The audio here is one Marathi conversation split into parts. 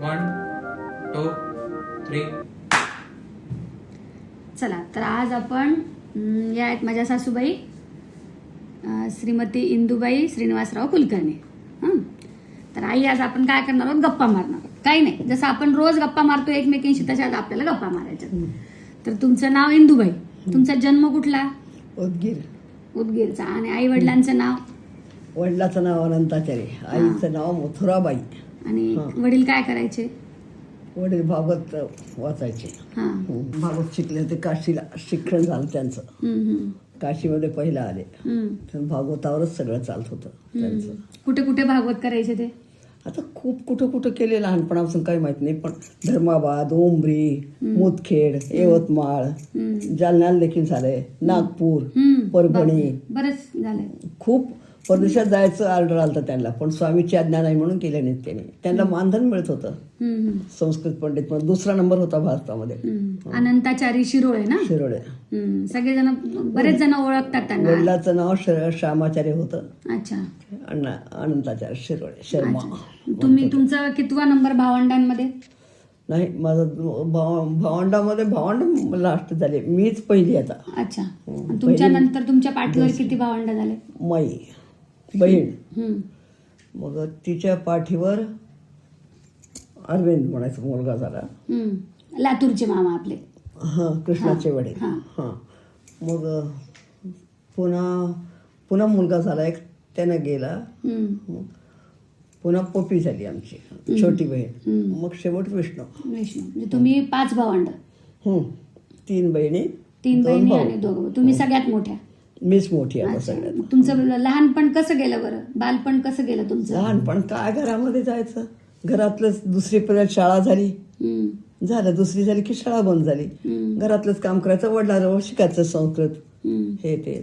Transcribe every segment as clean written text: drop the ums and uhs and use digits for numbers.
1 2 3. चला तर आज आपण या आहेत माझ्या सासूबाई श्रीमती इंदुबाई श्रीनिवासराव कुलकर्णी. हं. तर आई आज आपण काय करणार आहोत, गप्पा मारणार आहोत. काही नाही, जसं आपण रोज गप्पा मारतो एकमेकींशी तशा आज आपल्याला गप्पा मारायच्या. तर तुमचं नाव इंदुबाई, तुमचा जन्म कुठला? उदगीरचा. आणि आई वडिलांचं नाव? वडिलाचं नाव अनंताचार्य, आईचं नाव मथुराबाई. आणि वडील काय करायचे? वडील भागवत वाचायचे. भागवत शिकले होते, काशीला शिक्षण झालं त्यांचं. काशीमध्ये पहिला आले. भागवतावरच सगळं चालत होतं त्यांचं. कुठे कुठे भागवत करायचे ते? आता खूप कुठं केले, लहानपणापासून काही माहित नाही, पण धर्माबाद, उमरी, मुदखेड, यवतमाळ, जालन्याला देखील झालंय, नागपूर, परभणी, बरंच झालंय. खूप परदेशात जायचं ऑर्डर आलं त्यांना, पण स्वामीची आज्ञा नाही म्हणून केले नाहीत त्यांनी. त्यांना मानधन मिळत होतं. संस्कृत पंडित म्हणून दुसरा नंबर होता भारतामध्ये. अनंताचारी शिरोळे ना? शिरोळे. सगळेजण, बरेच जण ओळखतात त्यांना. वडिलाचं नाव श्यामाचार्य होतं. अच्छा. अनंताचार्य शिरोळे शर्मा. तुम्ही तुमचा कितवा नंबर भावंडांमध्ये? नाही, माझं भावंडामध्ये भावंड लास्ट झाले, मीच पहिली आता. अच्छा. तुमच्या नंतर तुमच्या पाठीवर किती भावंड झाले? माई बहीण, मग तिच्या पाठीवर अरविंद म्हणायचा मुलगा झाला. लातूरचे मामा आपले. कृष्णाचे वडील. मग पुन्हा मुलगा झाला एक, त्यानं गेला. पुन्हा पप्पी झाली आमची छोटी बहीण. मग शेवट विष्णू. म्हणजे तुम्ही 5 भावंड. 3 बहिणी, 3 बहिणी आणि 2. तुम्ही सगळ्यात मोठ्या? मीच मोठी आता सगळ्यात. तुमचं लहानपण कसं गेलं बरं? बालपण कसं गेलं तुमचं? लहानपण काय, घरामध्ये जायचं, घरातलंच. दुसरीपर्यंत शाळा झाली, झालं. दुसरी झाली की शाळा बंद झाली. घरातलंच काम करायचं, वडिलांजवळ शिकायचं संस्कृत हे ते.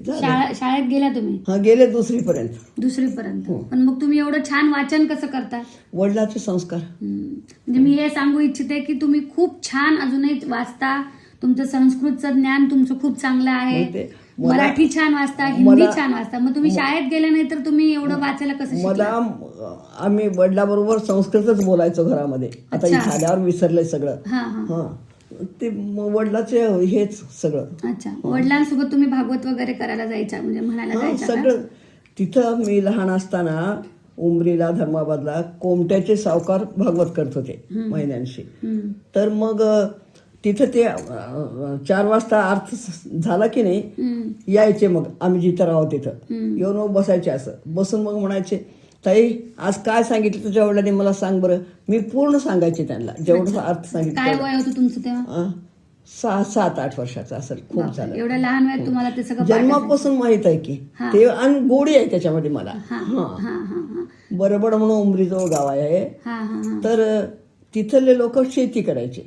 शाळेत गेल्या तुम्ही? गेले दुसरीपर्यंत. दुसरीपर्यंत. पण मग तुम्ही एवढं छान वाचन कसं करता? वडिलांचे संस्कार. म्हणजे मी हे सांगू इच्छिते की तुम्ही खूप छान अजूनही वाचता. तुमचं संस्कृतचं ज्ञान तुमचं खूप चांगलं आहे. मराठी छान वाचता, हिंदी छान वाचता. मग तुम्ही शाळेत गेले नाही तर तुम्ही एवढं वाचायला कसं शिकला? आम्ही वडिलाबरोबर संस्कृतच बोलायचो घरामध्ये. आता झाल्यावर विसरलंय सगळं. ते वडिलाचे हेच सगळं. अच्छा. वडिलांसोबत तुम्ही भागवत वगैरे करायला जायचा, म्हणजे म्हणायला जायचा? सगळं. तिथं मी लहान असताना उमरीला, धर्माबादला कोमट्याचे सावकार भागवत करत होते महिन्यांशी. तर मग तिथं ते 4 वाजता अर्थ झाला की नाही, यायचे. मग आम्ही जिथं राहू तिथं येऊन मग बसायचे. असं बसून मग म्हणायचे, ताई आज काय सांगितलं तुझ्या वडिलांनी मला सांग बरं. मी पूर्ण सांगायचे त्यांना, जेवढं अर्थ सांगितलं. काय वय होतं तुमचं तेव्हा? 6-7-8 वर्षाचं असेल. खूप झालं. एवढ्या लहान वयात तुम्हाला ते सगळं जन्मापासून माहित आहे की ते. आणि गोडी आहे त्याच्यामध्ये मला. बरोबर म्हणून उमरीजवळ गाव आहे. तर तिथले लोक शेती करायचे.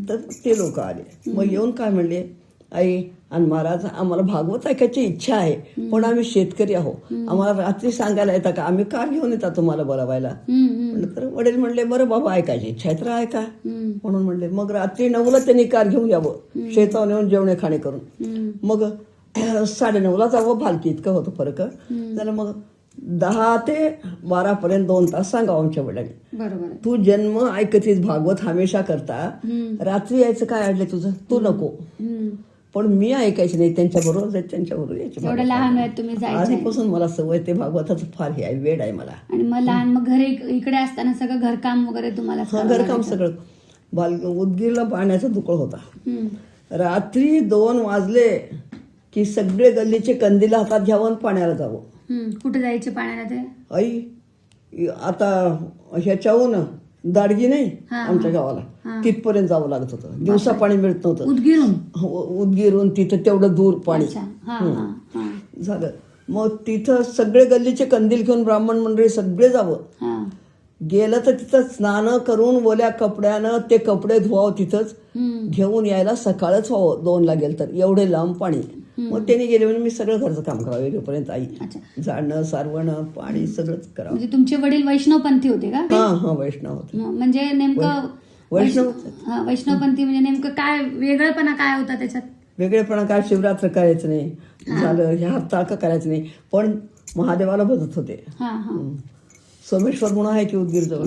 तर ते लोक आले. मग येऊन काय म्हणले, आई आणि महाराज आम्हाला भागवत ऐकायची इच्छा आहे, पण आम्ही शेतकरी आहो, आम्हाला रात्री सांगायला येतं का, आम्ही कार घेऊन येतात तुम्हाला बोलावायला. म्हणलं तर वडील म्हणले, बरं बाबा ऐकायची इच्छा आहे तर ऐका. म्हणून म्हणले. मग रात्री 9ला त्यांनी कार घेऊन यावं, शेतावर येऊन जेवणे खाणे करून. मग 9:30ला जावं, भालकी इतकं होतं फरक झालं. मग 10 ते 12 पर्यंत 2 तास सांगावं आमच्या वडिलांनी, तू जन्म ऐकतीस भागवत हमेशा करता, रात्री यायचं काय अडले तुझं, तू नको. पण मी ऐकायची नाही, त्यांच्याबरोबर त्यांच्याबरोबर यायचे. एवढं लहान वयात तुम्ही जायचे? आधीपासून मला सवय, ते भागवताचं फार हे आहे, वेड आहे मला. आणि मग लहान, मग घरी इकडे असताना सगळं घरकाम वगैरे तुम्हाला? घरकाम सगळं. उदगीरला पाण्याचा दुकाळ होता. रात्री 2 वाजले की सगळे गल्लीचे कंदील हातात घ्यावं, पाण्याला जावं. कुठे जायचे पाण्याला ते? आई आता ह्याच्याहून दाडगी नाही आमच्या गावाला, तिथपर्यंत जावं लागत होतं. दिवसा पाणी मिळत नव्हतं. उदगीरून तिथं तेवढं दूर पाणी झालं. मग तिथं सगळे गल्लीचे कंदील घेऊन ब्राह्मण मंडळी सगळे जावं. गेलं तर तिथं स्नान करून ओल्या कपड्यानं ते कपडे धुवावं, तिथंच घेऊन यायला सकाळच व्हावं. 2ला गेलं तर एवढे लांब पाणी. मग त्यांनी गेले म्हणजे मी सगळं घरचं काम करावं वेगळेपर्यंत. आई झाडणं, सारवणं, पाणी सगळंच करावं. म्हणजे तुमचे वडील वैष्णवपंथी होते का? हा वैष्णव होते. म्हणजे नेमकं वैष्णवपंथी म्हणजे नेमकं काय वेगळेपणा काय होता त्याच्यात? वेगळेपणा काय, शिवरात्र करायचं नाही झालं, ह्या तारखा करायचं नाही, पण महादेवाला बघत होते. सोमेश्वर म्हणून आहे की उदगीरजवळ.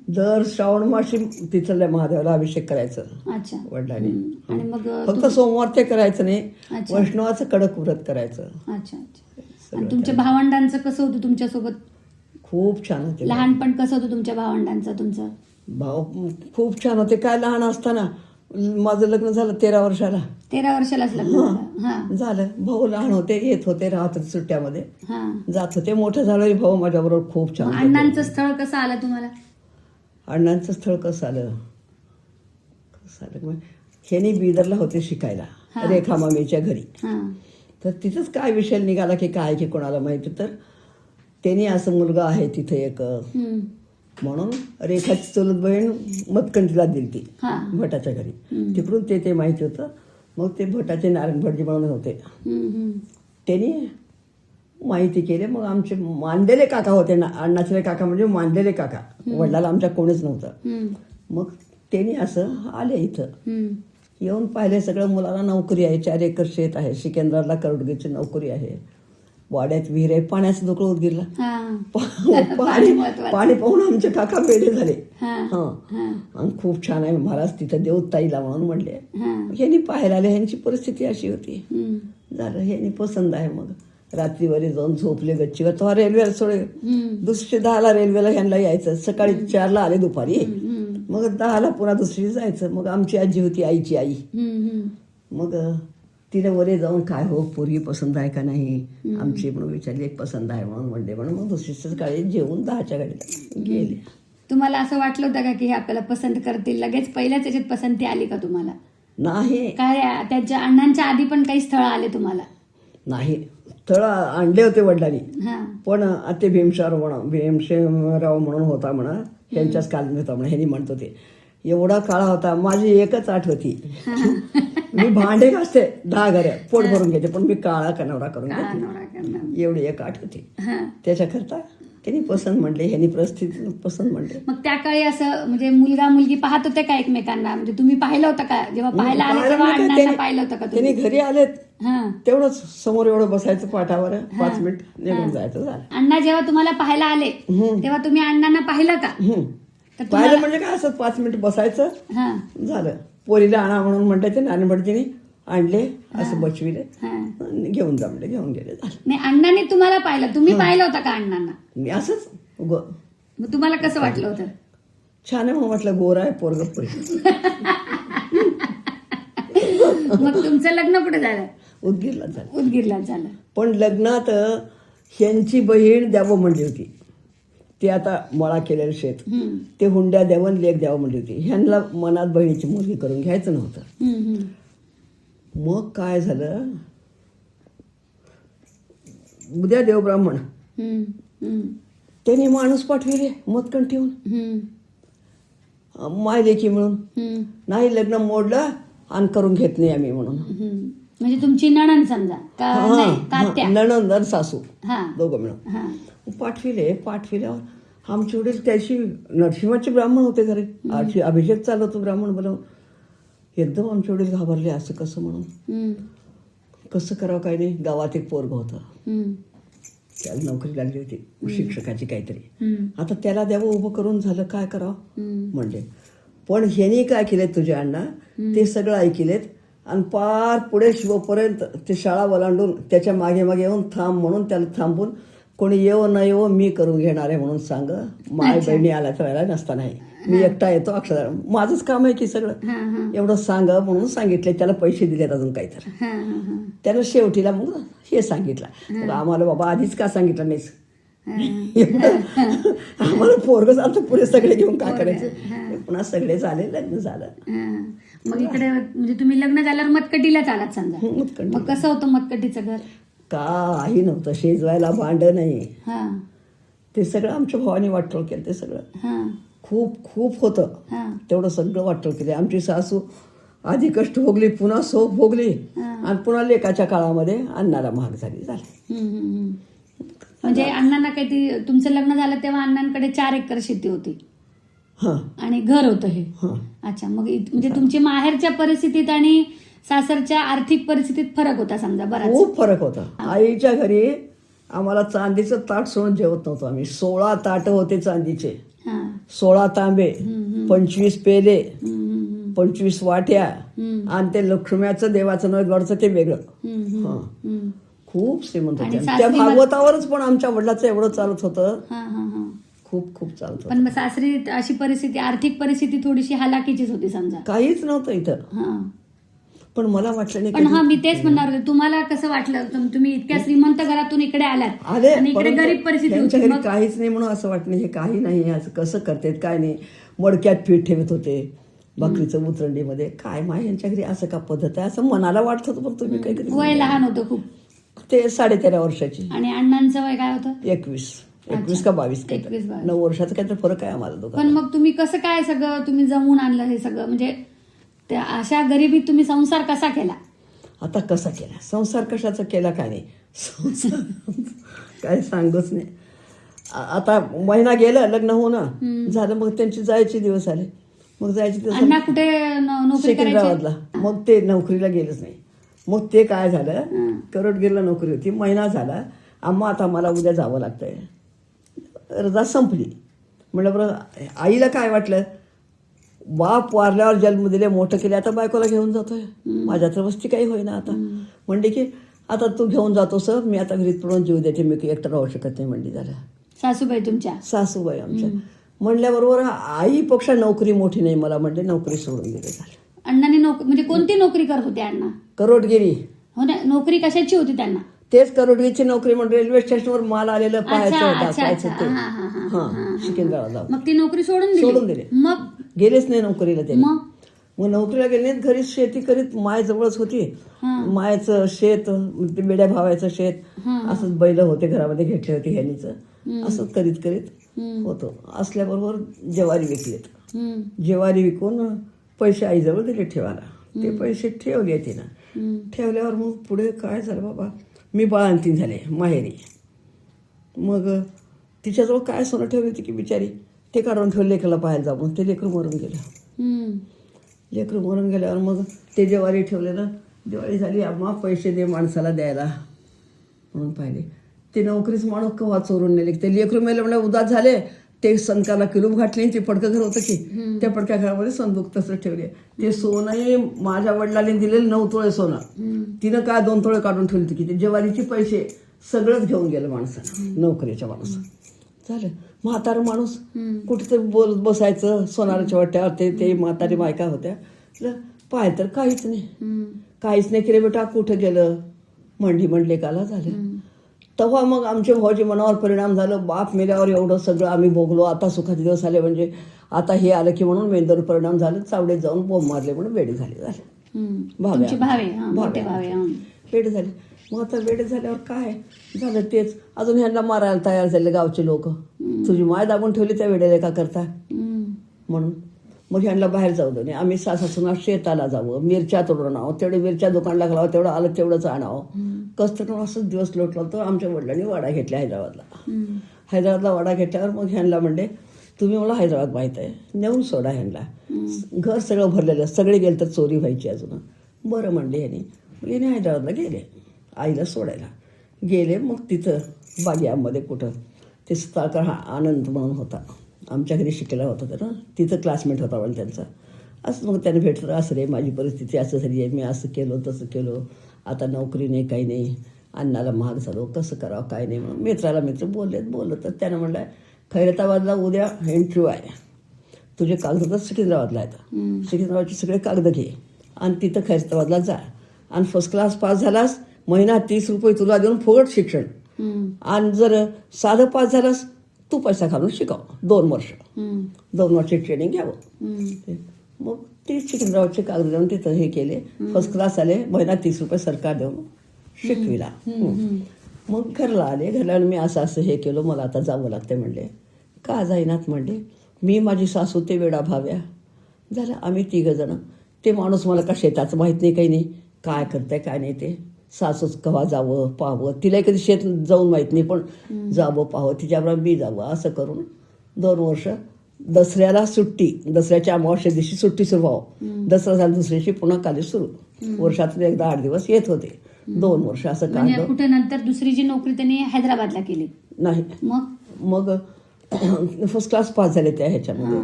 दर श्रावण मासी तिथल्या महादेवाला अभिषेक करायचं अच्छा. वडिलांनी. आणि मग फक्त सोमवार ते करायचं नाही, अच्छा. वैष्णवाचं कडक व्रत करायचं. अच्छा अच्छा. आणि तुमच्या भावंडांचं कसं होतं तुमच्यासोबत? खूप छान होते. लहानपण कसं होतं तुमच्या भावंडांचं तुमचं? भाव खूप छान होते. काय लहान असताना माझं लग्न झालं 13 वर्षाला. 13 वर्षालाच लग्न झालं? हा. झालं. भाऊ लहान होते, येत होते, राहत होते सुट्ट्यामध्ये, हा. जात होते. मोठं झालं भाऊ माझ्याबरोबर खूप छान मग होते. अण्णांचं स्थळ कसं आलं तुम्हाला? अण्णांचं स्थळ कसं आलं मग ह्यानी बिदरला होते शिकायला, रेखा मामीच्या घरी. हा. तर तिथंच काय विषय निघाला की काय की कोणाला माहिती. तर त्यांनी असं मुलगा आहे तिथे एक म्हणून रेखाची चुलत बहीण मतकंठीला दिली ती हा. भटाच्या घरी. तिकडून ते माहिती होतं. मग ते भटाचे नारायण भटजी म्हणून होते. त्यांनी माहिती केली. मग आमचे मानलेले काका होते ना, अण्णाचे काका म्हणजे मानलेले काका. वडिलाला आमच्या कोणीच नव्हतं. मग त्यांनी असं आले इथं येऊन पाहिले. सगळं मुलाला नोकरी आहे, 4 एकर शेत आहे, सिकंदराला करोडगीची नोकरी आहे, वाड्यात विहीर आहे, पाण्याचं दुकळ उदगीरला. पाणी पाहून आमचे काका वेडे झाले. आणि खूप छान आहे महाराज तिथं देवताईला म्हणून म्हणले. ह्यांनी पाहायला आले. ह्यांची परिस्थिती अशी होती. झालं ह्यांनी पसंत आहे. मग रात्रीवरी जाऊन झोपले गच्चीवर. तेव्हा रेल्वेला सोडे 2:10 रेल्वेला ह्यांना यायचं. सकाळी 4 आले दुपारी. मग 10 पुन्हा दुसरी जायचं. मग आमची आजी होती, आईची आई. मग तिने वरे जाऊन काय हो पोरगी पसंत आहे का नाही आमची म्हणून विचारली. एक पसंत आहे म्हणून म्हणले. म्हणून मग दुसरी सकाळी जेवून 10च्या गाडीला गेले. तुम्हाला असं वाटलं होतं का की हे आपल्याला पसंत करतील? लगेच पहिल्याच याच्यात पसंती आली का तुम्हाला? नाही. काय त्यांच्या अण्णांच्या आधी पण काही स्थळ आले तुम्हाला? नाही. स्थळ आणले होते वडिलांनी. पण ते भीमसेनराव म्हणून होता म्हणा, त्यांच्याच कालनी होता म्हणा, ह्यांनी म्हणत होते. एवढा काळा होता. माझी एकच आठ होती. मी भांडे घासते 10 घरे पोट भरून घेते, पण मी काळा कनवरा करून घेते. एवढी एक आठ होती. त्याच्याकरता त्यांनी पसंत म्हणले, ह्यांनी परिस्थिती पसंत म्हणले. मग त्या काळी असं म्हणजे मुलगा मुलगी पाहत होते का एकमेकांना? म्हणजे तुम्ही पाहिलं होतं का जेव्हा पाहायला आले तेव्हा अण्णांना पाहिलं होतं का त्यांनी? घरी आलेत तेवढंच समोर एवढं बसायचं पाठावर, 5 मिनिट निघून जायचं. झालं. अण्णा जेव्हा तुम्हाला पाहायला आले तेव्हा तुम्ही अण्णांना पाहिलं का? पाहिलं म्हणजे काय असं 5 मिनिट बसायचं. झालं. पोरीला आणा म्हणून म्हणते ते नारायण भटजीने आणले, असं बसविले, घेऊन जा म्हणजे घेऊन गेले. नाही, अण्णांनी तुम्हाला पाहिलं, तुम्ही पाहिलं होतं का अण्णांना? मी असंच मग तुम्हाला कसं वाटलं होतं? छान आहे म्हणून म्हटलं, गोरा आहे पोरग पोरी. मग तुमचं लग्न कुठे झालं? उदगीरला झालं. उदगीरला झालं. पण लग्नात ह्यांची बहीण द्यावं म्हणली होती. ते आता मळा केलेलं शेत ते हुंड्या द्यावं, लेख द्यावं म्हणली होती. ह्यांना मनात बहिणीची मुलगी करून घ्यायचं नव्हतं. मग काय झालं, उद्या देव ब्राह्मण त्यांनी माणूस पाठविले मतकण ठेवून मायलेकी मिळून. नाही लग्न मोडलं आणि करून घेत नाही आम्ही म्हणून. म्हणजे तुमची नणंद समजा, नणंद आणि सासू दोघं मिळून पाठविल्यावर आमचे वडील त्याशी नरसिंहाचे ब्राह्मण होते घरी. अभिषेक चालू होतो ब्राह्मण बोलावून. एकदम आमचे वडील घाबरले, असं कसं म्हणून. कसं करावं काय नाही. गावात एक पोरग होतं, त्याला नोकरी लागली होती शिक्षकाची काहीतरी. आता त्याला द्यावं उभं करून. झालं काय करावं म्हणजे. पण ह्यानी काय केलेत तुझ्या अण्णा, ते सगळं ऐकलेत आणि पार पुढे शिवपर्यंत ते शाळा ओलांडून त्याच्या मागे मागे येऊन थांब म्हणून त्याला थांबून, कोणी येवो न येवो मी करून घेणार आहे म्हणून सांग. माय बहिणी आल्या तर राहायला नसता नाही, मी एकटा येतो, अक्षर माझंच काम आहे की सगळं, एवढं सांग म्हणून सांगितले. त्याला पैसे दिलेत अजून काहीतरी. त्याला शेवटीला मग हे सांगितलं. आम्हाला बाबा आधीच का सांगितलं नाहीस, आम्हाला पोरगच आता पुढे सगळे घेऊन काय करायचं. पुन्हा सगळे झाले, लग्न झालं. मग इकडे म्हणजे तुम्ही लग्न झाल्यावर मतकटीलाच आलात समजा. मग कसं होतं मतकटीचं घर? काही नव्हतं, शेजवायला भांड नाही. ते सगळं आमच्या भावाने वाटोळ केलं. ते सगळं खूप खूप होतं. तेवढं सगळं वाटोळ केलं. आमची सासू आधी कष्ट भोगली, पुन्हा सोख भोगली आणि पुन्हा लेकाच्या काळामध्ये अण्णाला महाग झाली. म्हणजे अण्णांना काही तुमचं लग्न झालं तेव्हा अण्णांकडे 4 एकर शेती होती आणि घर होतं हे. अच्छा. मग म्हणजे तुमची माहेरच्या परिस्थितीत आणि सासरच्या आर्थिक परिस्थितीत फरक होता समजा, बराच. खूप फरक होता. आईच्या घरी आम्हाला चांदीचं ताट सोडून जेवत नव्हतो आम्ही. 16 ताटं होते चांदीचे, हा 16 तांबे, 25 पेले, हम्म, हम्म, 25 वाट्या, हम्म. आणि ते लक्ष्म्याचं देवाचं नैवेद्याचं ते वेगळं. हम्म, हम्म, हा. हम्म. खूप श्रीमंत आणि होते. त्या सासरी भागवतावरच पण आमच्या वडिलाचं एवढं चालत होतं, हा हा हा खूप खूप चालत होतं. पण मग सासरी अशी परिस्थिती, आर्थिक परिस्थिती थोडीशी हालाकीचीच होती समजा. काहीच नव्हतं इथं. हा पण मला वाटलं नाही पण हा कधी- मी तेच म्हणणार होते, तुम्हाला कसं वाटलं तुम्ही इतक्या श्रीमंत घरातून इकडे आलात आले, आणि इकडे परंतु गरीब परिस्थिती त्यांच्या होती घरी मग? काहीच नाही म्हणून असं वाटलं हे काही नाही, असं कसं करतात काय नाही. मडक्यात पीठ ठेवत होते, भाकरीचं उतरंडीमध्ये. काय माय यांच्या घरी असं का पद्धत आहे असं मनाला वाटत होतं. पण तुम्ही काय कधी वय लहान होतं खूप. ते 13.5 वर्षाची. आणि अण्णांचं वय काय होतं? 21 का 22 काय 21-22. 9 वर्षाचा काहीतरी फरक आहे आम्हाला पण दोघांना. मग तुम्ही कसं काय सगळं तुम्ही जमून आणलं हे सगळं, म्हणजे त्या अशा गरिबीत तुम्ही संसार कसा केला? आता कसा केला संसार, कशाचा केला काय नाही संसार काय सांगूच नाही. आता महिना गेला लग्न होणं झालं, मग त्यांची जायचे दिवस आले. मग जायचे दिवस अण्णा कुठे नोकरी करायचे? सिकंदराबादला. मग ते नोकरीला गेलंच नाही. मग ते काय झालं, करोडगिरीला नोकरी होती. महिना झाला, आम्हा आता मला उद्या जावं लागतंय. रजा संपली. म्हणलं बरं, आईला काय वाटलं, बाप वारल्यावर जन्म दिले, मोठं केले, आता बायकोला घेऊन जातोय. माझ्या तर वस्ती काही होईना आता. म्हणले की आता तू घेऊन जातोस, मी आता घरीत पडून जीव देते, मी एकटं राहू शकत नाही म्हणली. झालं सासूबाई तुमच्या? सासूबाई आमच्या. म्हणल्याबरोबर आईपेक्षा नोकरी मोठी नाही मला, म्हणले नोकरी सोडून दिली. झालं. अण्णांनी म्हणजे कोणती नोकरी करत होते अण्णा? करोडगिरी. हो ना, नोकरी कशाची होती त्यांना? तेच करोडगिरीची नोकरी, म्हणजे रेल्वे स्टेशनवर माल आलेलं पाहायचं अच्छा, दाखवायचं ते. हा, हा, हा, हा सिकंदराबादला. मग ती नोकरी सोडून सोडून दिली. मग गेलेच नाही नोकरीला ते. मग मग नोकरीला गेले नाहीत, घरीच शेती करीत. मायजवळच होती. मायचं शेत, ते बेड्या भावायचं शेत, असंच बैल होते घरामध्ये घेतले होते ह्यांनीच. असंच करीत करीत होतो. असल्याबरोबर ज्वारी विकलेत. ज्वारी विकून पैसे आईजवळ दिले ठेवायला. ते पैसे ठेवले तिनं. ठेवल्यावर मग पुढे काय झालं बाबा, मी बाळंतीण झाले माहेरी. मग तिच्याजवळ काय सोनं ठेवली होती की बिचारी, ते काढून ठेवलं लेकराला पाहायला जाऊन. ते लेकरू मरून गेलं. लेकरू मरून गेल्यावर मग ते ज्वारी ठेवलेलं, दिवाळी झाली, आम्हा पैसे दे माणसाला द्यायला म्हणून पाहिले. ते नोकरीच माणूस कवा चोरून नेले. ते लेकरू मेले म्हणजे उदास झाले. ते संकाला किलूप घातले. ते पडकं घर होतं की, त्या पडक्या घरामध्ये संदूक तसं ठेवले. ते सोनंही माझ्या वडिलांनी दिलेलं 9 तोळे सोनं. तिनं काय 2 तोळे काढून ठेवली की, ते ज्वारीचे पैसे सगळंच घेऊन गेलं माणसानं, नोकरीच्या माणसानं. झालं. म्हातारा माणूस कुठेतरी बोलत बसायचं सोनाराच्या वाट्यावर. ते म्हातारी बायका होत्या. पाय तर काहीच नाही, काहीच नाही केलं. बेटा कुठं गेलं, म्हणले काला. झालं. तेव्हा मग आमच्या भावाच्या मनावर परिणाम झाला. बाप मेल्यावर एवढं सगळं आम्ही भोगलो, आता सुखाचे दिवस आले म्हणजे आता हे आलं की म्हणून मेंदूवर परिणाम झाला. चावडे जाऊन बोंब मारले म्हणून वेडी झाली. वेडी झाली. मग आता वेळ झाल्यावर काय झालं, तेच अजून ह्यांना मारायला तयार झाले गावचे लोक. तुझी माय दाबून ठेवली त्या वेळेला का करता म्हणून. मग ह्यांना बाहेर जाऊ दे. आम्ही सासूना शेताला जावं, मिरच्या तोडून आणावं, तेवढे मिरच्या दुकानला घालावं, तेवढं आलं तेवढंच आणावं. कसं असंच दिवस लोटला. तर आमच्या वडिलांनी वाडा घेतला हैदराबादला वाडा घेतल्यावर मग ह्यांना म्हणले, तुम्ही मला हैदराबाद माहीत आहे, नेऊन सोडा ह्यांना. घर सगळं भरलेलं, सगळे गेले तर चोरी व्हायची अजून. बरं म्हणले ह्याने. मग याने हैदराबादला गेले आईला सोडायला. गेले मग तिथं बागियामध्ये कुठं ते सुतारकर आनंद म्हणून होता, आमच्या घरी शिकायला होता त्यानं. तिथं क्लासमेट होता पण त्यांचा. असं मग त्याने भेटलं, असं रे माझी परिस्थिती असं झाली आहे, मी असं केलं तसं केलं, आता नोकरी नाही काही नाही, अन्नाला महाग झालो, कसं करावं काय नाही म्हणून. मित्र बोललं. तर त्यानं म्हणलं, खैरताबादला उद्या इंटरव्ह्यू आहे, तुझे कागद तर सिकंदराबादला आहेत, सिकंदराबादचे सगळे कागद घे आणि तिथं खैरताबादला जा आणि फर्स्ट क्लास पास झालास, महिना 30 रुपये तुला देऊन फुकट शिक्षण. आणि जर साधं पास झालास तू पैसा घालून शिकाव 2 वर्ष, 2 वर्ष ट्रेनिंग घ्यावं. मग ते सिकंदराबादचे कागद देऊन तिथं हे केले, फर्स्ट क्लास आले, महिना 30 रुपये सरकार देऊन शिकविला. मग घरला आले. घरला मी असं हे केलं, मला आता जावं लागतं म्हणले. का जाईनात म्हणले, मी माझी सासू ते वेडा भाव्या झालं, आम्ही 3 जण. ते माणूस मला का शेताचं माहीत नाही, काही नाही, काय करताय काय नाही. ते सासूच कवा जावं पाहावं, तिला कधी शेत जाऊन माहीत नाही, पण जावं पाहावं, तिच्याबरोबर मी जावं, असं करून 2 वर्ष. दसऱ्याला सुट्टी, दसऱ्याच्या अमावस्या दिवशी सुट्टी सुरू व्हावं, दसरा झाला दुसऱ्या दिवशी पुन्हा कॉलेज सुरू. वर्षातून एकदा 8 दिवस येत होते. 2 वर्ष असं म्हणजे काढलं. कुठे नंतर दुसरी जी नोकरी त्यांनी हैदराबादला केली. नाही, मग फर्स्ट क्लास पास झाले त्या ह्याच्यामध्ये.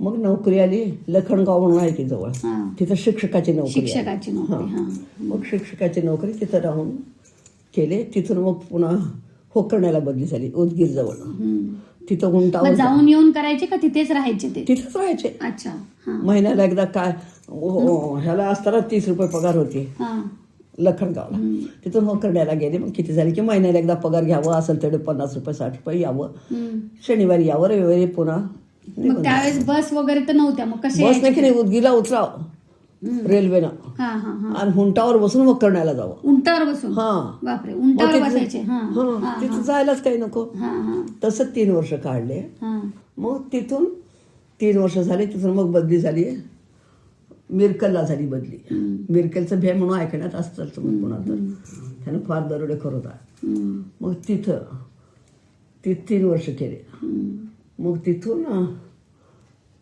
मग नोकरी आली लखनगाव म्हणून आहे की जवळ, तिथं शिक्षकाची नोकरी आहे. शिक्षकाची नोकरी. मग शिक्षकाची नोकरी तिथं राहून केले. तिथून मग पुन्हा होकर्ण्याला बदली झाली उदगीर जवळ. तिथं मग उंटावर जाऊन येऊन करायचे का तिथेच राहायचे ते? तिथंच राहायचे. अच्छा. महिन्याला एकदा काय ह्याला असताना 30 रुपये पगार होती लखनगावला. तिथून होकर्ण्याला गेले. मग किती झाले की महिन्याला एकदा पगार घ्यावं, असेल तेवढे 50 रुपये 60 रुपये यावं, शनिवारी यावं, रविवारी पुन्हा. मग त्यावेळेस बस वगैरे तर नव्हत्या, मग कसे बस नाही की नाही, उदगीला उतराव रेल्वेनं आणि हुंटावर बसून होकर्ण्याला जावं. उंटावर बसून? बापरे, उंटावर बसायचे. तिथं जायलाच काही नको. तसं 3 वर्ष काढले. मग तिथून 3 वर्ष झाले. तिथून मग बदली झाली, मिरकलला झाली बदली. मिरकलचं भे म्हणून ऐकण्यात असतं तुम्ही पुन्हा, तर त्यानं फार दरोडेखोर होता. मग तिथं 3 वर्ष केले. मग तिथून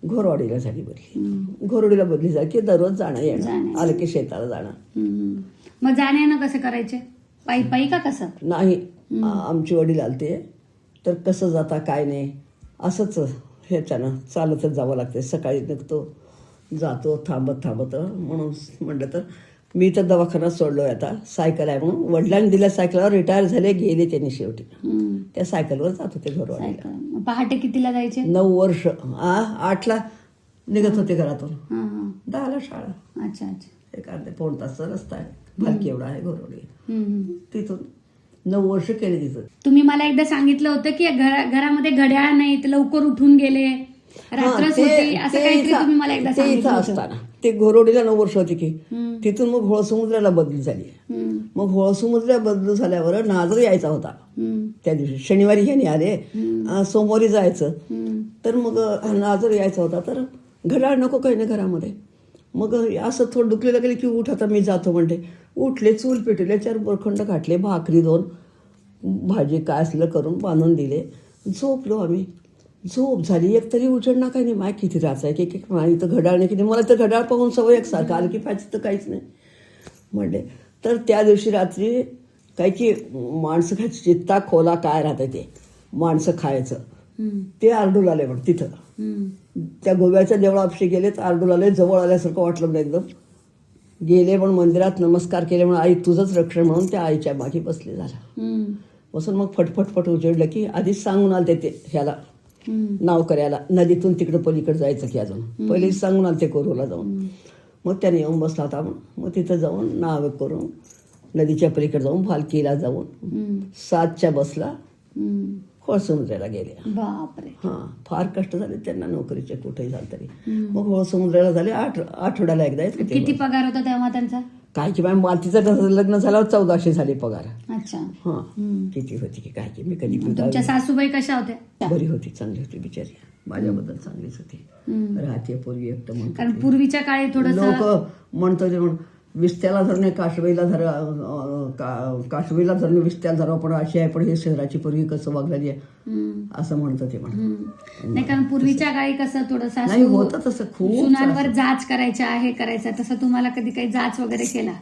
घोरवाडीला झाली बदली. घोरवाडीला बदली झाली की दररोज जाणं येणं, आलं की शेताला जाणं. मग जाण्यानं कसं करायचे, पायी पायी का कसं? नाही, आमचे वडील आलते, तर कसं जाता काय नाही असंच ह्याच्यानं चालतच जावं लागते. सकाळी निघतो जातो थांबत म्हणून म्हणलं तर मी तर दवाखाना सोडलोय आता. सायकल आहे म्हणून वडिलांनी दिल्या सायकलवर रिटायर झाले, गेले त्यांनी शेवटी. त्या सायकलवर जात होते घरवाडीला. पहाटे कितीला जायचे? 9 वर्ष. 8ला निघत होते घरातून, 10ला शाळा. अच्छा. एक अर्धे पाऊण तासचा रस्ता आहे, भालकी एवढा आहे घरवाडी. तिथून 9 वर्ष केले तिथं. तुम्ही मला एकदा सांगितलं होतं की घरामध्ये घड्याळ नाही, तर लवकर उठून गेले, रात्रच होती, असं काहीतरी तुम्ही मला एकदा सांगितलं असताना. ते घोरवडीला 9 वर्ष होती की. तिथून मग होळसमुद्राला बदली झाली. मग होळसमुद्राला बदली झाल्यावर नाजर यायचा होता त्या दिवशी. शनिवारी ह्याने आले, सोमवारी जायचं. तर मग नाजर यायचा होता, तर घड्याळ नको काही नाही घरामध्ये. मग असं थोडं दुखलेलं गेले की उठ आता मी जातो म्हणते. उठले, चूल पेटवले, 4 बोरखंड घातले, भाकरी 2 भाजी काय असलं करून बांधून दिले. झोपलो आम्ही. झोप झाली, एक तरी उजेड काही नाही. माय किती राच आहे की इथं घड्याळ नाही किती. मला तर घड्याळ पाहून सवय एकसारखं आलं की पाहिजे तर काहीच नाही म्हणले. तर त्या दिवशी रात्री काय की माणसं खायची, चित्ता खोला काय राहतं ते माणसं खायचं, ते आरडू आले पण तिथं. त्या गोव्याच्या देवळापाशी गेले तर आरडू आले, जवळ आल्यासारखं वाटलं म्हणजे एकदम. गेले पण मंदिरात नमस्कार केले म्हणून आई तुझंच रक्षण म्हणून त्या आईच्या मागे बसले. झाला बसून मग फटफट उजेडलं की आधीच सांगून आले ते ह्याला नाव करायला, नदीतून तिकडं पलीकडे जायचं की अजून पहिले सांगून आले ते कोरोला जाऊन. मग त्याने येऊन बसला होता. मग तिथं जाऊन नाव करून नदीच्या पलीकडे जाऊन भालकीला जाऊन 7च्या बसला होळसमुद्राला गेले. बापरे. फार कष्ट झाले त्यांना नोकरीचे कुठेही झालं तरी. मग होळसमुद्राला झाले. आठवड्याला एकदा येत. किती पगार होता तेव्हा त्यांचा? काय की बाय मालतीचं लग्न झाल्यावर 1400 झाले पगार. अच्छा. किती होती की काय की मी कधी. तुमच्या सासूबाई कशा होत्या? बरी होती, चांगली होती बिचारी. माझ्याबद्दल चांगलीच होती. राहते पूर्वी एकटं म्हणतो. कारण पूर्वीच्या काळी थोडं लोक म्हणतो जे विस्त्याला धरणे काशवीला काशवीला धरणे विस्त्याला धरावं, पण अशी आहे पण हे शहराची पूर्वी कसं वागलेली आहे असं म्हणतं ते नाही. कारण पूर्वीच्या काळी कसं थोडं नाही होतं तसं खूप सुनांवर जाच करायच्या, हे करायचं. तसं तुम्हाला कधी काही जाच वगैरे केला?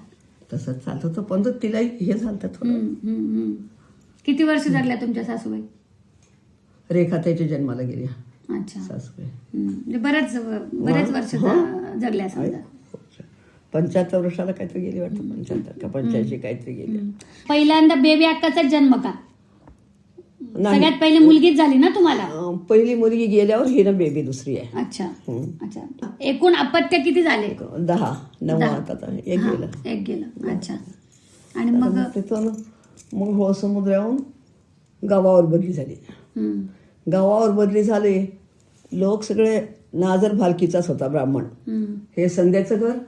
तसंच चालत होतं, पण तिला हे झालं थोडं. किती वर्ष जगल्या तुमच्या सासूबाई? रेखा त्याच्या जन्माला गेली. अच्छा. सासूबाई म्हणजे बरेच वर्ष जगल्या समजा. 75 वर्षाला काहीतरी गेली वाटतं, 75 का 85 काहीतरी गेली. पहिल्यांदा बेबी अक्काचा जन्म का? सगळ्यात पहिले मुलगीच झाली ना तुम्हाला? पहिली मुलगी गेल्यावर ही ना बेबी दुसरी आहे. अच्छा. अच्छा. एकूण अपत्य किती झाले? 10. 9 आता एक गेलं. अच्छा. आणि मग तिथून मग होळसमुद्राहून गावावर बदली झाली. गावावर बदली झाली. लोक सगळे नाजर भालकीचाच होता ब्राह्मण. हे संध्याचं घर,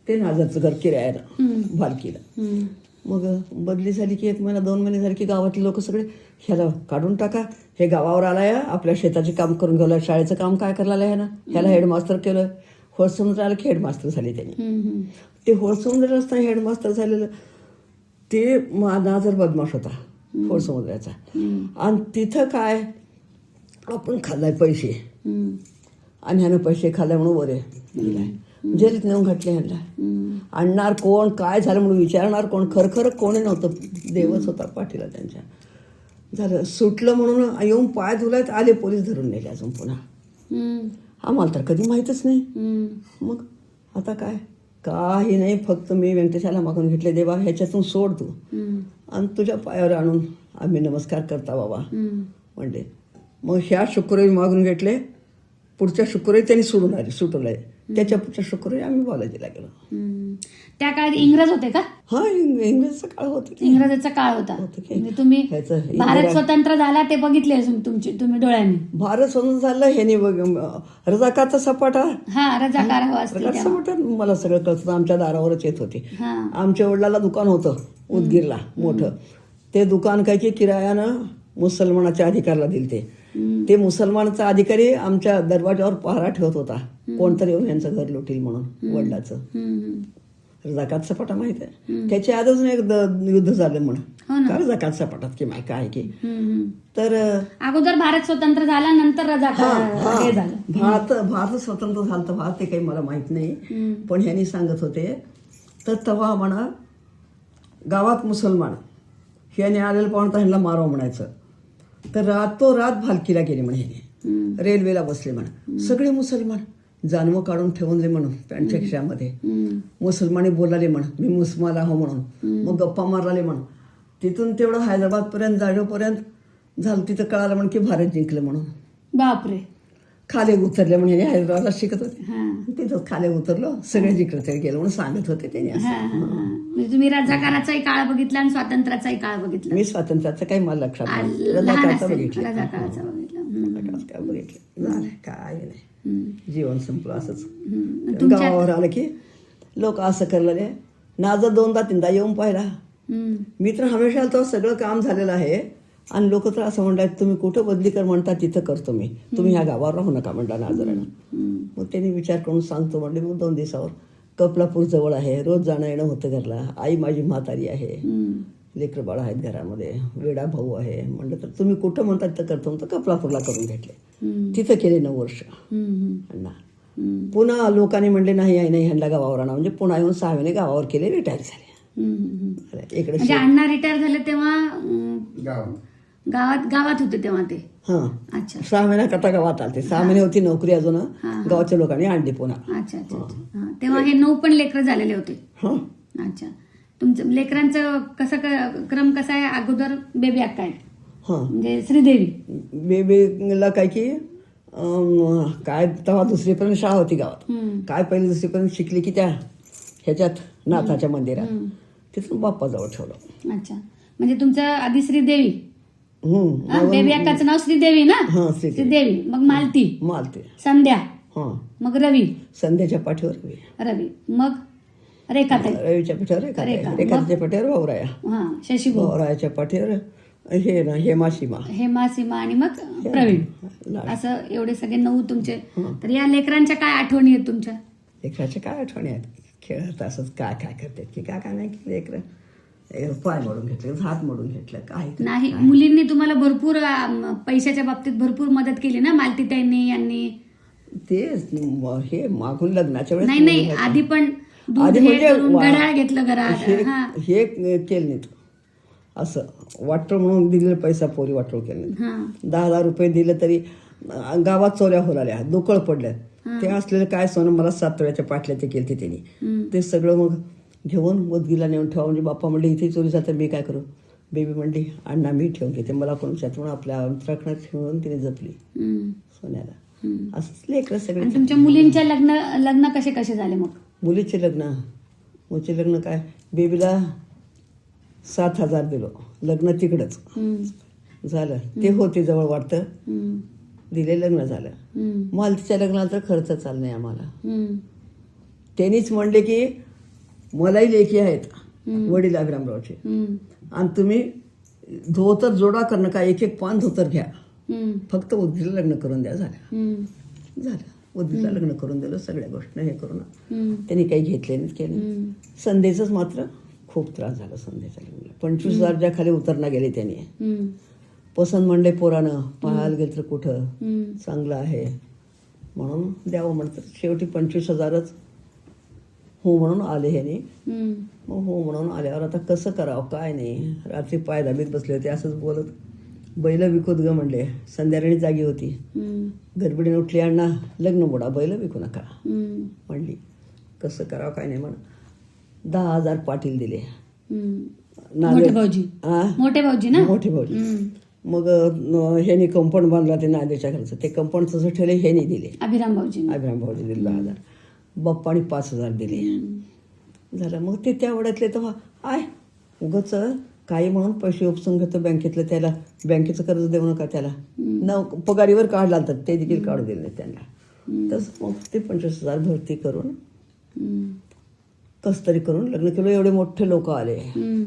ते नाजरचं घर किरायानं भालकीला. मग बदली झाली की 1 महिना 2 महिने झाले की गावातले लोक सगळे ह्याला काढून टाका, हे गावावर आलाय, आपल्या शेताचे काम करून गेलं, शाळेचं काम काय करायला आहे ना, ह्याला हेडमास्तर केलं. होळसमुद्राला की हेडमास्तर झाले त्यांनी. ते होळसमुद्राला असताना हेडमास्तर झालेलं ते नाजर बदमाश होता होळसमुद्राचा. आणि तिथं काय आपण खाल्लाय पैसे, आणि ह्यानं पैसे खाल्लाय म्हणून वरे दिलाय. जेलीत नेऊन घातले ह्यांना. आणणार कोण, काय झालं म्हणून विचारणार कोण, खरखर कोणी नव्हतं, देवच होता पाठीला त्यांच्या. झालं सुटलं म्हणून येऊन पाय धुलायत, आले पोलीस धरून नेले अजून पुन्हा. आम्हाला तर कधी माहीतच नाही. मग आता काय, काही नाही, फक्त मी व्यंकटेशाला मागून घेतले, देवा ह्याच्यातून सोड तू आणि तुझ्या पायावर आणून आम्ही नमस्कार करता बाबा म्हणजे. मग ह्या शुक्रवारी मागून घेतले, पुढच्या शुक्रवारी त्यांनी सुटवलंय, त्याच्या पुढच्या शुक्रवारी आम्ही बालाजीला गेलो. त्या काळात इंग्रज होते का? हा, इंग्रजचा काळ होता की. इंग्रजाचा काळ होता. म्हणजे तुम्ही भारत स्वतंत्र झाला ते बघितले तुम्ही डोळ्यांनी. भारत स्वतंत्र झालं ह्यानी रजाकारचा सपाटा. हा, रजाकार सपाटा मला सगळं कळत, आमच्या दारावरच येत होते. आमच्या वडिलाला दुकान होतं उदगीरला मोठं, ते दुकान काय की किरायानं मुसलमानाच्या अधिकारला दिले. ते मुसलमानाचा अधिकारी आमच्या दरवाजावर पहारा ठेवत होता, कोणतरी येऊन यांचं घर लुटील म्हणून वडिलाचं. रजाकात सपाटा माहित आहे, त्याच्या आधीच एक युद्ध झालं म्हणून, का रजाकात सपाटात की माहिती काय की. तर अगोदर भारत स्वतंत्र झाला, नंतर रजाकार झालं. भारत स्वतंत्र झालं तर भारत ते काही मला माहित नाही, पण ह्यांनी सांगत होते. तर तेव्हा म्हणा गावात मुसलमान ह्याने आलेलं पाहून तर ह्यांना मारावं म्हणायचं. तर रात भालकीला गेले म्हणे, रेल्वेला बसले म्हणा, सगळे मुसलमान जानवं काढून ठेवून दे म्हणून पॅन्टच्या खिशामध्ये. मुसलमानी बोलाले म्हण, मी मुसलमान आहो म्हणून. मग गप्पा मारलाले म्हण. तिथून तेवढं हैदराबादपर्यंत जागेपर्यंत झालं, तिथं कळालं म्हण की भारत जिंकलं म्हणून. बापरे. खाली उतरले म्हणजे हैदराबादला शिकत होते, तिथं खाली उतरलो, सगळे जिंकलं तरी गेलं म्हणून सांगत होते त्यांनी. म्हणजे तुम्ही रजाकाराचाही काळ बघितला आणि स्वातंत्र्याचाही काळ बघितला. मी स्वातंत्र्याचं काही मला लक्षात नाही, रजाकाराचा बघितलं. बघितलं. काय बघितलं झालं, काय नाही, जीवन संपलं असंच. गावावर आलं की लोक असं करलेले, नाजर 2दा-3दा येऊन पाहिला. मी तर हमेशा तो सगळं काम झालेलं आहे आणि लोक तर असं म्हणतात, तुम्ही कुठं बदली कर म्हणता तिथं करतो मी, तुम्ही ह्या गावावर राहू नका म्हणता नाजरानं. मग त्यांनी विचार करून सांगतो म्हणले. मग 2 दिवसावर कपलापूर जवळ आहे, रोज जाणं येणं होतं घरला. आई माझी म्हातारी आहे, लेकरं बाळ आहेत घरामध्ये, वेडा भाऊ आहे. म्हणलं तर तुम्ही कुठं म्हणता तिथं करतो, तर कपलापूरला करून घेतले. तिथं केले 9 वर्ष. पुन्हा लोकांनी म्हणले नाही ह्यांना गावावर आणा, म्हणजे पुन्हा येऊन 6 महिने गावावर केले, रिटायर झाले. इकडे म्हणजे अण्णा रिटायर झाले तेव्हा गावात होते तेव्हा ते. हा, अच्छा. 6 महिन्याकरता गावात आलते. 6 महिने होती नोकरी अजून, गावाच्या लोकांनी आणली पुन्हा. अच्छा. तेव्हा हे 9 पण लेकरं झालेले होते. अच्छा. तुमचं लेकरांचं क्रम कसा आहे? अगोदर बेबी अक्का आहे, म्हणजे श्रीदेवी. बेबीला काय की काय तेव्हा 2रीपर्यंत शाळा होती गावात. काय पहिली 2रीपर्यंत शिकली की त्या ह्याच्यात नाथाच्या मंदिरात, तिथून बाप्पाजवळ ठेवलं. अच्छा. म्हणजे तुमचं आधी श्रीदेवी, बेबी अक्काचं नाव श्रीदेवी ना? श्रीदेवी. मग मालती, संध्या, मग रवी, संध्याच्या पाठीवर रवी, मग रेखाताई, रवीच्या पाठीवर रेखाच्या पाठीवर भाऊराया, भाऊरायाच्या पाठीवर हेमा सीमा आणि मग प्रवीण. असं एवढे सगळे 9 तुमचे. तर या लेकरांच्या काय आठवणी आहेत तुमच्या? लेकराच्या काय आठवणी आहेत? खेळत असंच काय करतात की काय नाही केलं. लेकरं पाय मोडून घेतले, हात मोडून घेतलं, काय नाही. मुलींनी तुम्हाला भरपूर पैशाच्या बाबतीत भरपूर मदत केली ना, मालतीताईंनी यांनी. ते हे मागून लग्नाच्या वेळेस नाही आधी पण घड्याळ घेतलं घरात, हे केलं नाही. असं वाटोळ म्हणून दिलेलं पैसा पोरी वाटोळ केलं नाही. 10,000 रुपये दिले तरी गावात चोऱ्या होराल्या, दुकळ पडल्या. ते असलेलं काय सोनं मला 7 तोळ्याच्या पाटल्या ते केलते त्यांनी. ते सगळं मग घेऊन मुदगीला नेऊन ठेवा. म्हणजे बाप्पा म्हणले इथे चोरी जातं, मी काय करू? बेबी म्हणली अण्णा मी ठेवून घेते, मला कोण म्हणून आपल्या अंतराखणात ठेवून तिने जपली सोन्याला. असंच लेकरं सगळे. तुमच्या मुलींच्या लग्न कसे झाले? मग मुलीचे लग्न काय, बेबीला 7,000 दिलो, लग्न तिकडंच झालं. ते होते जवळ वाटतं, दिले, लग्न झालं. मालतीच्या लग्नाला तर खर्च चालला नाही आम्हाला. त्यांनीच म्हणले की मलाही लेखी आहेत वडील अभिरामरावचे, आणि तुम्ही धोतर जोडा करणं का, 1-1 पान धोतर घ्या, फक्त उद्गीला लग्न करून द्या. झालं उद्गीला लग्न करून दिलं. सगळ्या गोष्टी हे करून त्यांनी काही घेतले नाहीत, केलं. संध्येच मात्र खूप त्रास झाला. संध्येच्या लग्नाला 25,000च्या खाली उतरणा गेले त्यांनी. पसंत म्हणले पोरानं, पाहायला गेलं तर कुठं चांगलं आहे म्हणून द्यावं म्हणतात. शेवटी 25,000च हो म्हणून आले ह्याने. हम्म. मग हो म्हणून आल्यावर आता कसं करावं काय नाही. रात्री पाय दाबीत बसले होते असंच बोलत. बैल विकूत ग म्हणले. संध्याकाळी जागी होती. हम्म. गडबडीने उठली, अण्णा लग्न मोडा, बैल विकू नका हम्म. म्हणली. कसं करावं काय नाही म्हणून 10,000 पाटील दिले. हम्म. नांदेड- मोठे भाऊजी हा? मोठे भाऊजी ना. मोठे भाऊजी. हम्म. मग ह्यानी कंपाऊंड बांधला ते नांदेडच्या घरचं. ते कंपाऊंड तसं ठेवले, ह्यानी दिले. अभिराम भाऊजी. अभिराम भाऊजी दिले 10,000. बाप्पानी 5,000 दिले. झालं. मग ते त्या वड्यातले तेव्हा आय उगाच काही म्हणून पैसे उपसून घेतो बँकेतलं. त्याला बँकेचं कर्ज देऊ नका त्याला. पगारीवर काढला तर ते देखील काढू दिले नाही त्यांना. तसं मग ते 25,000 भरती करून हम्म. कस तरी करून लग्न केलं. एवढे मोठे लोक आले. हम्म.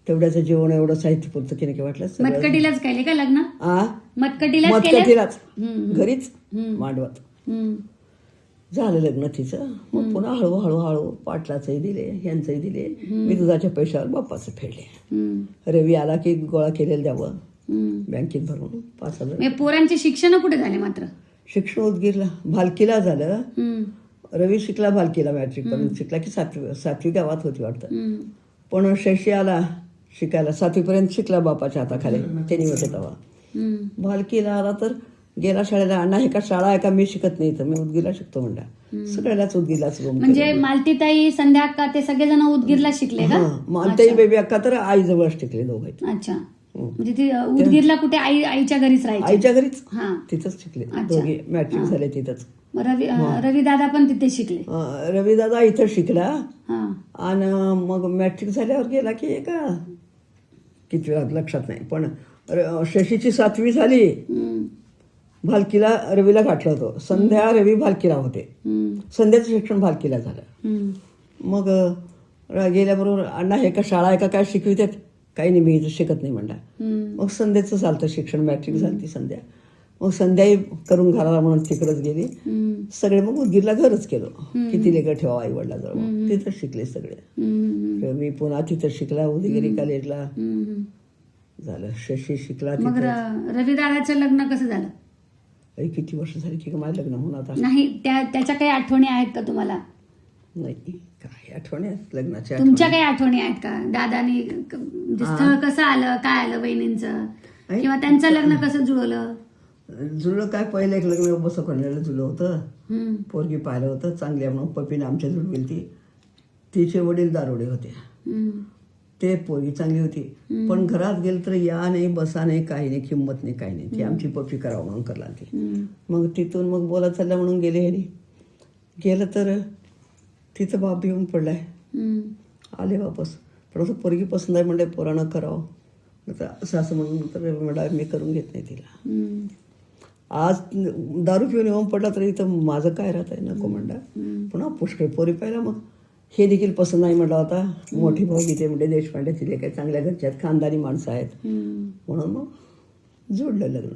तेवढ्याचं जेवण एवढं साहित्य पुरतं की नाही वाटलं सगळं. मतकटीलाच केले का लग्न? आ मतकटीलाच केलं. मतकटीलाच हम्म. घरीच हम्म. मांडवत हम्म. झालं लग्न तिचं. मग पुन्हा हळूहळू पाटलाचंही दिले, ह्यांचंही दिले. मी दुधाच्या पैशावर बाप्पाचं फेडले. हम्म. रवी आला की गोळा केलेलं द्यावं हम्म. बँकेत भरून 5,000. म्हणजे पोरांचे शिक्षण कुठे झाले मात्र? शिक्षण उदगीरला भालकीला झालं. हम्म. रवी शिकला भालकीला, मॅट्रिक पर्यंत शिकला की 7वी गावात होती वाटतं. हम्म. पण शशी आला शिकायला, 7वी पर्यंत शिकला बापाच्या हाताखाली. त्यांनी होते तेव्हा. हम्म. भालकीला आला तर गेला शाळेला. अण्णा हे का शाळा आहे का, मी शिकत नाही तर मी उदगीरला शिकतो म्हणला. सगळ्यालाच उदगीरलाच रूम म्हणजे मालतीताई, संध्या अक्का ते सगळेजण उदगीरला शिकले का? मालताई बेबी अक्का तर आईजवळच टिकले दोघं. अच्छा. म्हणजे ती उदगीरला कुठे आईच्या घरीच राहायची? आईच्या घरीच हा. तिथंच शिकले अच्छा. दोघे. मॅट्रिक झाले तिथंच. मग रवी दादा पण तिथे शिकले? रवी दादा इथं शिकला. हा. आणि मग मॅट्रिक झाल्यावर गेला की एका किती वेळात लक्षात नाही. पण शशीची 7वी झाली. हम्म. भालकीला रवीला घातलं होतं. संध्या रवी भालकीला होते. हम्म. संध्याचं शिक्षण भालकीला झालं. हम्म. मग गेल्याबरोबर अण्णा हे का शाळा आहे का काय शिकवितात? काही नाही, मी इथं शिकत नाही म्हणला. हम्म. मग संध्याचं चालतं शिक्षण. मॅट्रिक झाली ती संध्या. मग संध्याही करून घालायला म्हणून तिकडंच गेली. हम्म. सगळे मग उदगीरला घरच केलं. किती लेकर ठेवा आई वडिलाजवळ. तिथं शिकले सगळे. हम्म. मी पुन्हा तिथं शिकला उदगिरी कॉलेजला. हम्म. झालं. शशी शिकला मग तिथं. रवी दादाचं लग्न कसं झालं? किती वर्ष झाली की माझं लग्न म्हणून आता नाही, त्याच्या काही आठवणी आहेत का तुम्हाला? नाही. काय आठवणी आहेत लग्नाच्या? तुमच्या काही आठवणी आहेत का? दादानी म्हणजे स्थळ कसं आलं, काय आलं बहिणींचं, किंवा त्यांचं लग्न कसं जुळवलं? जुळलं काय, पहिलं एक लग्न बसं कोणाला जुळलं होतं. हम्म. पोरगी पाहिलं होतं चांगली आहे म्हणून पप्पीने आमच्या जुळवेल ती. तिचे वडील दारोडे होते. हम्म. ते पोरगी चांगली होती. पण घरात गेलं तर या नाही, बसा नाही, काही नाही, किंमत नाही, काही नाही. ती आमची पप्पी करावं म्हणून करला ती. मग तिथून मग बोला चालला म्हणून गेले ह्यानी. गेलं तर तिथं बाप येऊन पडलाय. हम्म. आले वापस. पण असं पोरगी पसंत आहे म्हणले पोरानं करावं. तर असं असं म्हणून तर म्हणा मी करून घेत नाही तिला. हम्म. आज दारू पिऊन येऊन पडला तर इथं माझं काय राहत आहे, नको म्हणला. पुन्हा पुष्कळ पोरी पाहिला. मग हे देखील पसंत नाही म्हटला होता. मोठी भाऊ गीते म्हणजे देशपांडे तिथे काही चांगल्या घरच्या आहेत, खानदानी माणसं आहेत. म्हणून मग जोडलं लग्न.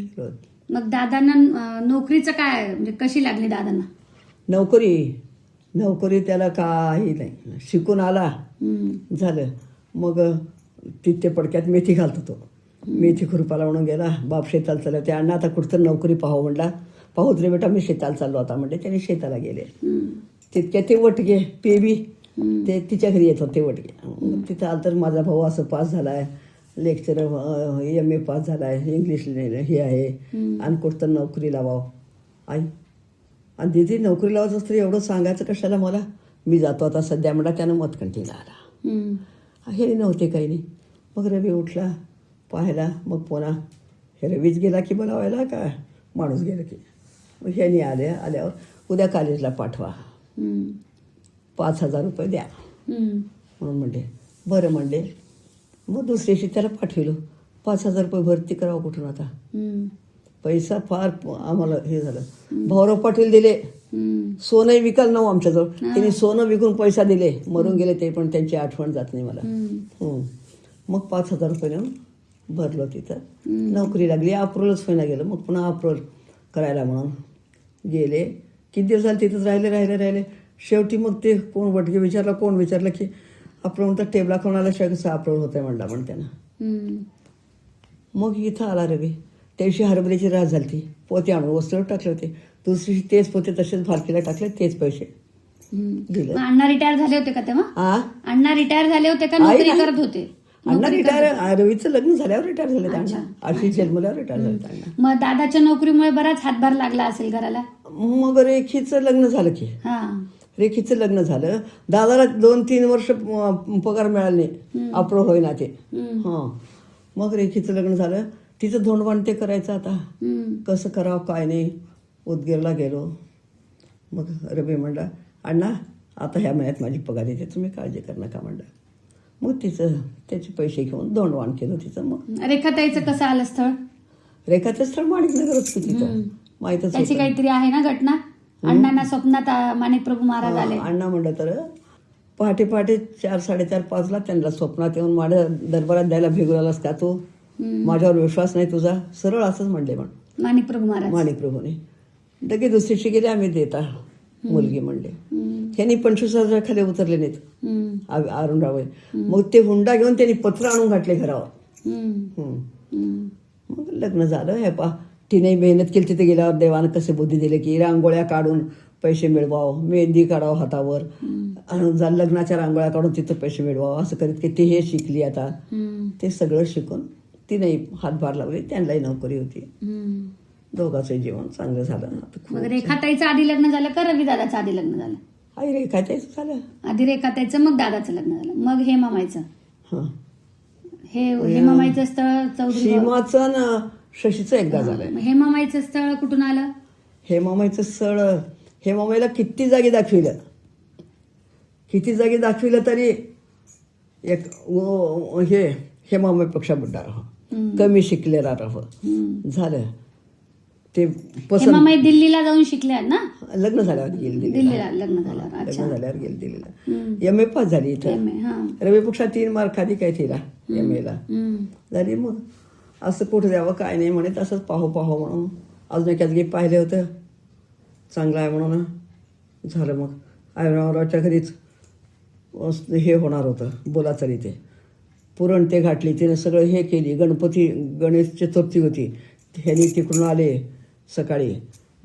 केलं. मग दादांना नोकरीचं काय म्हणजे कशी लागली दादांना नोकरी त्याला काही नाही. शिकून आला झालं. मग तिथे पडक्यात मेथी घालतो तो. मेथी खुरपाला म्हणून गेला. बाप शेताला चालला. ते अण्णा आता कुठं नोकरी पाहावं म्हणला. पाहूत रे बेटा मी शेताला चाललो आता म्हणजे त्याने शेताला गेले. तितक्या ते वटगे पेबी ते तिच्या घरी येत होते वटगे. तिथं आलं तर माझा भाऊ असं पास झालाय, लेक्चर MA पास झालाय, इंग्लिश हे आहे आणि कुठं नोकरी लावावं. आई आणि दिदी नोकरी लावायचं असतं एवढं सांगायचं कशाला मला. मी जातो आता सध्या म्हणा. त्यानं मतकंठीला आला. हे नव्हते काही नाही. मग रवी उठला पाहायला. मग पुन्हा हे रवीच गेला की बोलावायला का माणूस गेला की. मग ह्यानी आल्यावर उद्या कॉलेजला पाठवा, 5,000 रुपये द्या म्हणून म्हणले. बरं म्हणले. मग दुसऱ्याशी त्याला पाठविलं. 5,000 रुपये भरती करावं कुठून आता. पैसा फार आम्हाला हे झालं. भाऊराव पाटील दिले. सोनं विकाल नव्हतं आमच्याजवळ. त्यांनी सोनं विकून पैसा दिले. मरून गेले ते पण त्यांची आठवण जात नाही मला. मग 5,000 रुपये नेऊन भरलो तिथं. नोकरी लागली. अप्रूव्हलच होईना गेलं. मग पुन्हा अप्रूव्हल करायला म्हणून गेले. किती दिवस झाले तिथंच राहिले. शेवटी मग ते कोण वटके विचारलं, कोण विचारलं की आपण म्हणतात टेबला कोणाला कसं अप्रूव्हल होतंय म्हणला म्हण त्यानं. मग इथं आला रवी. त्याविषयी हरभऱ्याची रास झाली ती. पोते आणून वस्त्र टाकले होते. दुसरी तेच पोते तसेच भालकीला टाकले, तेच पैसे दिलं. मग अण्णा रिटायर झाले होते का तेव्हा? हा अण्णा रिटायर झाले होते का आई नोकरी नाही. करत होते? अण्णा रिटायर, रवीचं लग्न झाल्यावर रिटायर झाले अण्णा. अशी जन्मल्यावर रिटायर झाले अण्णा. मग दादाच्या नोकरीमुळे बराच हातभार लागला असेल घराला. मग रेखीचं लग्न झालं की, हा रेखीचं लग्न झालं. दादाला 2-3 वर्ष पगार मिळाले नाही, अप्रूव्ह होईना ते. हां मग रेखीचं लग्न झालं. तिचं धोंडवाण ते करायचं आता कसं करावं काय नाही. उदगीरला गेलो. मग रवी म्हणला अण्णा आता ह्या महिन्यात माझी पगार येते, तुम्ही काळजी कर नका म्हणलं. मग तिचं त्याचे पैसे घेऊन धोंडवाण केलं तिचं. मग रेखाताईचं कसं आलं स्थळ? रेखाचं स्थळ माणिकनगरच की तिथं माहीतच त्याची होतं. काहीतरी आहे ना घटना. अण्णांना स्वप्नात माणिक प्रभू महाराज आले. अण्णा म्हणलं तर पहाटे 4, 4:30, 5ला त्यांना स्वप्नात येऊन माझ्या दरबारात द्यायला भिगवलास का तू, माझ्यावर विश्वास नाही तुझा, सरळ असंच म्हणले माणिक प्रभू महाराज. माणिक प्रभूने. लगेच दुसरीशी गेले आम्ही देता मुलगी म्हणले. त्यांनी 25,000 खाली उतरले नाहीत अरुण रावळे. मग ते हुंडा घेऊन त्यांनी पत्र आणून घातले घरावर. मग लग्न झालं. हे पा तिने मेहनत केली. तिथे गेल्यावर देवानं कसे बुद्धी दिले की रांगोळ्या काढून पैसे मिळवावं, मेहंदी काढावं हातावर, आणि लग्नाच्या रांगोळ्या काढून तिथं पैसे मिळवावं असं करीत की ते हे शिकली. आता ते सगळं शिकून तिने हातभार लावले. त्यांनाही नोकरी होती. दोघांचं जीवन चांगलं झालं. आता मग रेखाताईचं आधी लग्न झालं का रवी दादाचं आधी लग्न झालं? आई रेखाताईचं झालं. आधी रेखाताईचं मग दादाचं लग्न झालं. मग हेमामाईचं. हां हेमामाईचं स्थळ चौधरी. सीमाचं ना शशीचं एकदा झालंय. हेमामाईचं स्थळ कुठून आलं? हेमामाईचं स्थळ हेमामाईला किती जागी दाखविलं तरी एक हे हेमामाईपेक्षा बुड्डा राहावं, कमी शिकलेला राहावं झालं. ते हेमामाई दिल्लीला जाऊन शिकल्या ना? लग्न झाल्यावर गेली दिल्लीला. लग्न झाल्यावर. लग्न झाल्यावर गेली दिल्लीला. MA पास झाली इथं. रवीपेक्षा 3 मार्क अधिक आहे तिला MA ला झाली. मग असं कुठं द्यावं काय नाही म्हणे, तसंच पाहो म्हणून अजून एकाच गे पाहिले होतं चांगलं आहे म्हणून झालं. मग आयरावरावच्या घरीच हे होणार होतं बोलाचाली. ते पुरण ते घातली तिने सगळं हे केली. गणेश चतुर्थी होती. ह्यांनी तिकडून आले सकाळी